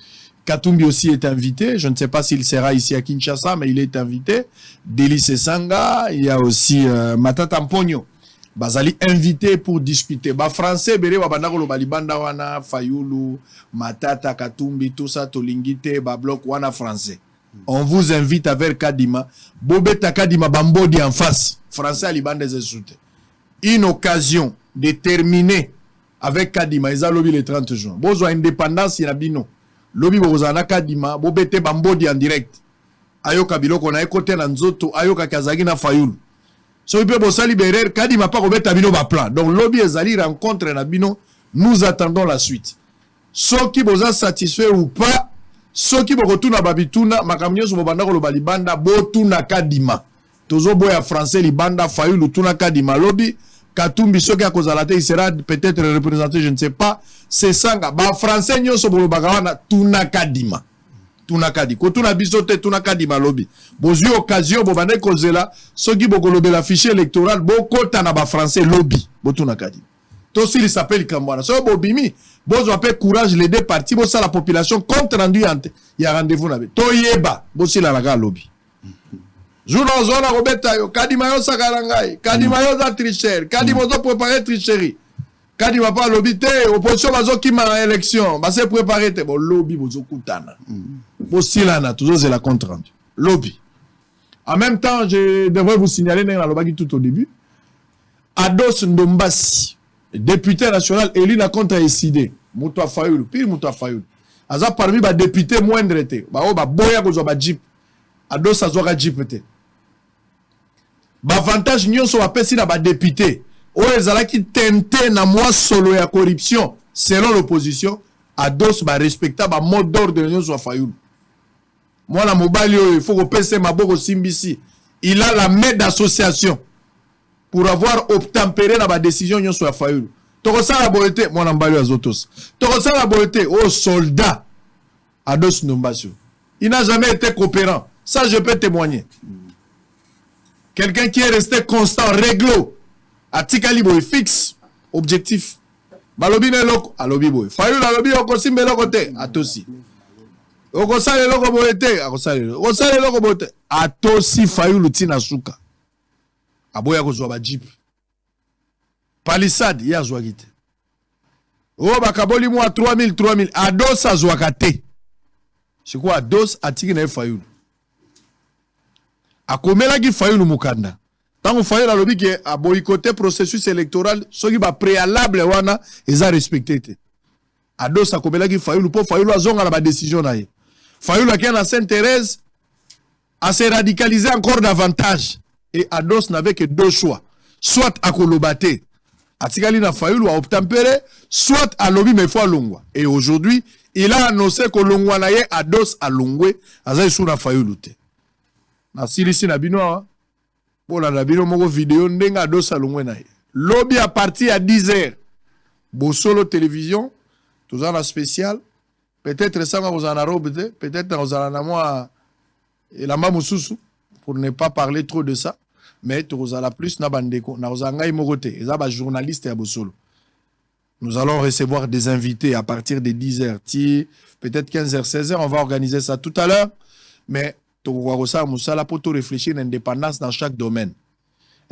Katumbi aussi est invité. Je ne sais pas s'il sera ici à Kinshasa, mais il est invité. Délice Sanga. Il y a aussi Matata Mpogno. Bazali invité pour discuter. Français, Bere, Babandako, Balibanda, Wana, Fayoulou, Matata, Katumbi, tout ça, Tolingite, bloc, Wana français. On vous invite à vers Kadima. Bobeta Kadima Bambodi en face. Français à Liban des Essoutes. Une occasion de terminer avec Kadima. Ils ont lobby le 30 juin. Bozo indépendance, il y a bino. Lobby Bozana Kadima. Bobete Bambodi en direct. Ayoka Biloko na ekote na nzoto. Ayoka Kazagi na Fayoul. So il peut bossa libérer. Kadima pas Robeta Bino ba plan. Donc lobby Ezali rencontre na bino. Nous attendons la suite. Ceux qui boza satisfait ou pas. Ceux qui vont retourner à Babituna, Makamio sur Bobanda ou Balibanda, Botuna Kadima. Tozo boya français libanda Fayulu tunaka di malobi Katumbi soki a kozalate il sera peut-être représenté je ne sais pas c'est sanga ba français nyoso bolo bagawana tunaka dima tunaka di ko tuna bisote tunaka di malobi bozui occasion bo bande kozela soki bokolobe la fichier électoral bokota na ba français lobby bo tunaka di to s'il s'appelle Kambwana so bobimi bozo appelle courage les deux partis bo ça la population compte rendu ante ya rendez-vous na be to yeba bo sila la lobby Journal zona robeta yo kadima yo sakarangai kadima yo za tricher kadima zo préparer tricherie kadima pas lobby te opposition bazo ki ma élection ba se préparer te bon lobby bozo kutana bo silana toujours c'est la compte rendu lobby en même temps je devrais vous signaler dans la lobaki tout au début Ados Ndombasi député national élu na contre décidé Moutoua Fayulu pire Moutoua Fayulu aza parmi ba député moindre te ba o ba boya ko zo ba jeep Ados azoka jeep te avantage nyonso apesi na ba député o ezalaki tenté na moi solo ya corruption selon l'opposition Ados ba respecta ba mot d'ordre nyonso wa Fayulu mwana mobali il faut kopesa maboko simbisi il a la main d'association pour avoir obtempéré na ba décision nyonso ya Fayulu tokosala boyete mwana mbali azotos tokosala boyete o soldat Ados Ndombasi il n'a jamais été coopérant ça je peux témoigner. Quelqu'un qui est resté constant, réglo, à Tikalibo, fixe, objectif. Balobi ne loko, alobi boy. Fayulu alobi okosimbe loko te, atosi. Okosale loko boyete, okosale loko boyete, atosi Fayulu tina suka. Aboya kozwa ba jeep. Palisade, ya zwa gite. Oh bakaboli mwa 3000, Ados azwaka te. C'est quoi Ados atiki na Fayulu. A komela ki Fayulu mukanda. Tant Fayulu alobi ke a boycotté processus électoral, ce qui va préalable wana eza respecté te. Ados a komela ki Fayulu po Fayulu azonga la ba décision na ye. Fayulu a na Sainte-Thérèse a se radicaliser encore davantage et Ados n'avait que deux choix. Soit à kolobate, atikali na Fayulu a obtempéré, soit à lobi mais faut longwa. Et aujourd'hui, il a annoncé que longwa na ye Ados a longwe, azai sou na Fayulu te. Na silisi na bino bola na bino moko vidéo ndenga Ados alongwe na ye lobby à partir à 10h Bosolo télévision tous en spécial peut-être ça vous en a robe peut-être vous en a moi et la mamususu pour ne pas parler trop de ça mais tous en a plus na bandeko na ozanga imogote eza ba journaliste ya Bosolo nous allons recevoir des invités à partir de 10h peut-être 15h 16h on va organiser ça tout à l'heure mais pour réfléchir à l'indépendance dans chaque domaine.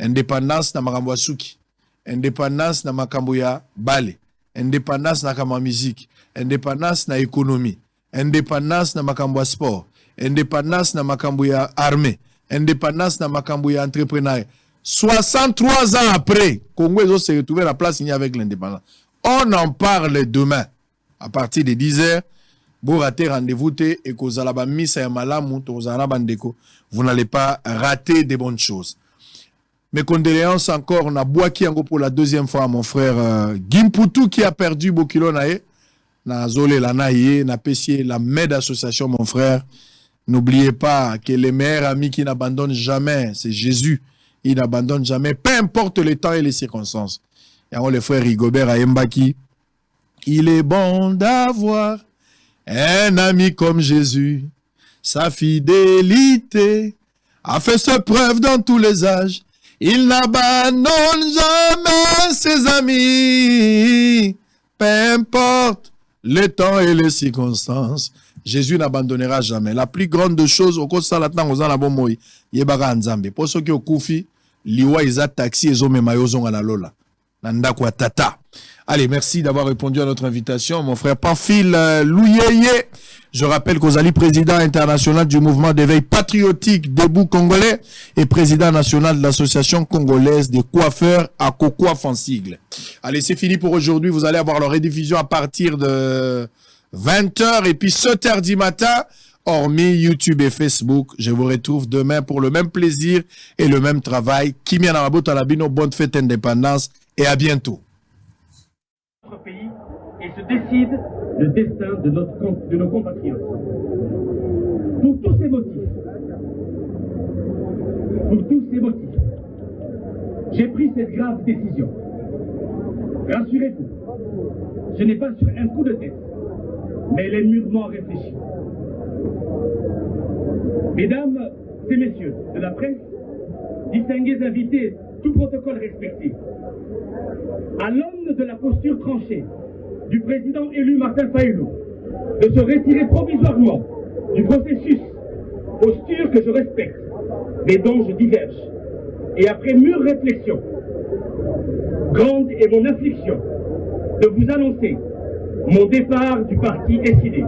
Indépendance dans makambo ya suki, indépendance dans makambo ya bale, indépendance dans makambo ya musique, indépendance dans économie, indépendance dans makambo ya sport, indépendance dans makambo ya armée, indépendance dans makambo ya entrepreneuriat. 63 ans après, Congo se retrouvé à la place avec l'indépendance. On en parle demain à partir de 10h. Vous ratez rendez-vous et vous n'allez pas rater des bonnes choses. Mes condoléances encore, on a Boaki pour la deuxième fois, mon frère Gimpoutou qui a perdu Bokilo Nae, na Zole la Nae, na Pessier, la main d'association, mon frère. N'oubliez pas que les meilleurs amis qui n'abandonnent jamais, c'est Jésus. Il n'abandonne jamais, peu importe le temps et les circonstances. Et on le frère Rigobert à Mbaki. Il est bon d'avoir un ami comme Jésus, sa fidélité a fait ses preuves dans tous les âges. Il n'abandonne jamais ses amis, peu importe le temps et les circonstances. Jésus n'abandonnera jamais. La plus grande chose, au cours la temps, la bon moi, yebaka nzambe. Pour ceux qui ont koufi, liwa isa taxi ezo memayo zonga la lola. Nanda kwa tata. Allez, merci d'avoir répondu à notre invitation, mon frère Pamphile Louyeye. Je rappelle qu'Ozali, président international du mouvement d'éveil patriotique Debout Congolais et président national de l'association congolaise des coiffeurs à Cocoif en sigle. Allez, c'est fini pour aujourd'hui. Vous allez avoir leur rediffusion à partir de 20h et puis 7h du matin, hormis YouTube et Facebook. Je vous retrouve demain pour le même plaisir et le même travail. Kimia Namaboto Alabino, bonne fête indépendance et à bientôt. Notre pays et se décide le destin de nos compatriotes. Pour tous ces motifs, Pour tous ces motifs, j'ai pris cette grave décision. Rassurez-vous, ce n'est pas sur un coup de tête, mais elle est mûrement réfléchie. Mesdames et messieurs de la presse, distingués invités, tout protocole respecté, à l'aune de la posture tranchée du président élu Martin Fayulu de se retirer provisoirement du processus, posture que je respecte, mais dont je diverge, et après mûre réflexion, grande est mon affliction de vous annoncer mon départ du parti SID.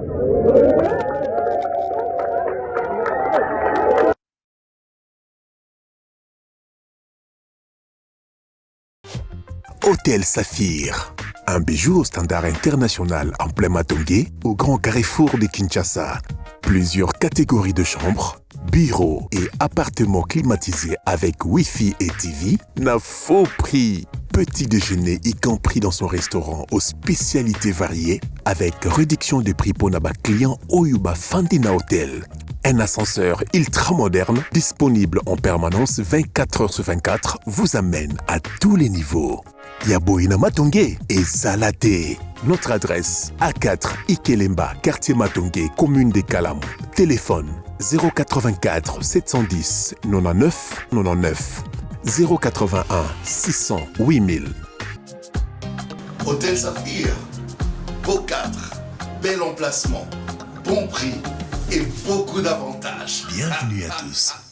Hôtel Saphir, un bijou au standard international en plein Matongé, au grand carrefour de Kinshasa. Plusieurs catégories de chambres, bureaux et appartements climatisés avec Wi-Fi et TV, n'a faux prix. Petit déjeuner y compris dans son restaurant aux spécialités variées avec réduction de prix pour naba client Oyuba Fandina Hotel. Un ascenseur ultra moderne disponible en permanence 24 heures sur 24 vous amène à tous les niveaux. Yaboina Matongé et Zalaté. Notre adresse A4 Ikelemba, quartier Matongé, commune de Kalam. Téléphone 084 710 99 99 081 600 8000. Hôtel Saphir, beau cadre, bel emplacement, bon prix et beaucoup d'avantages. Bienvenue à tous.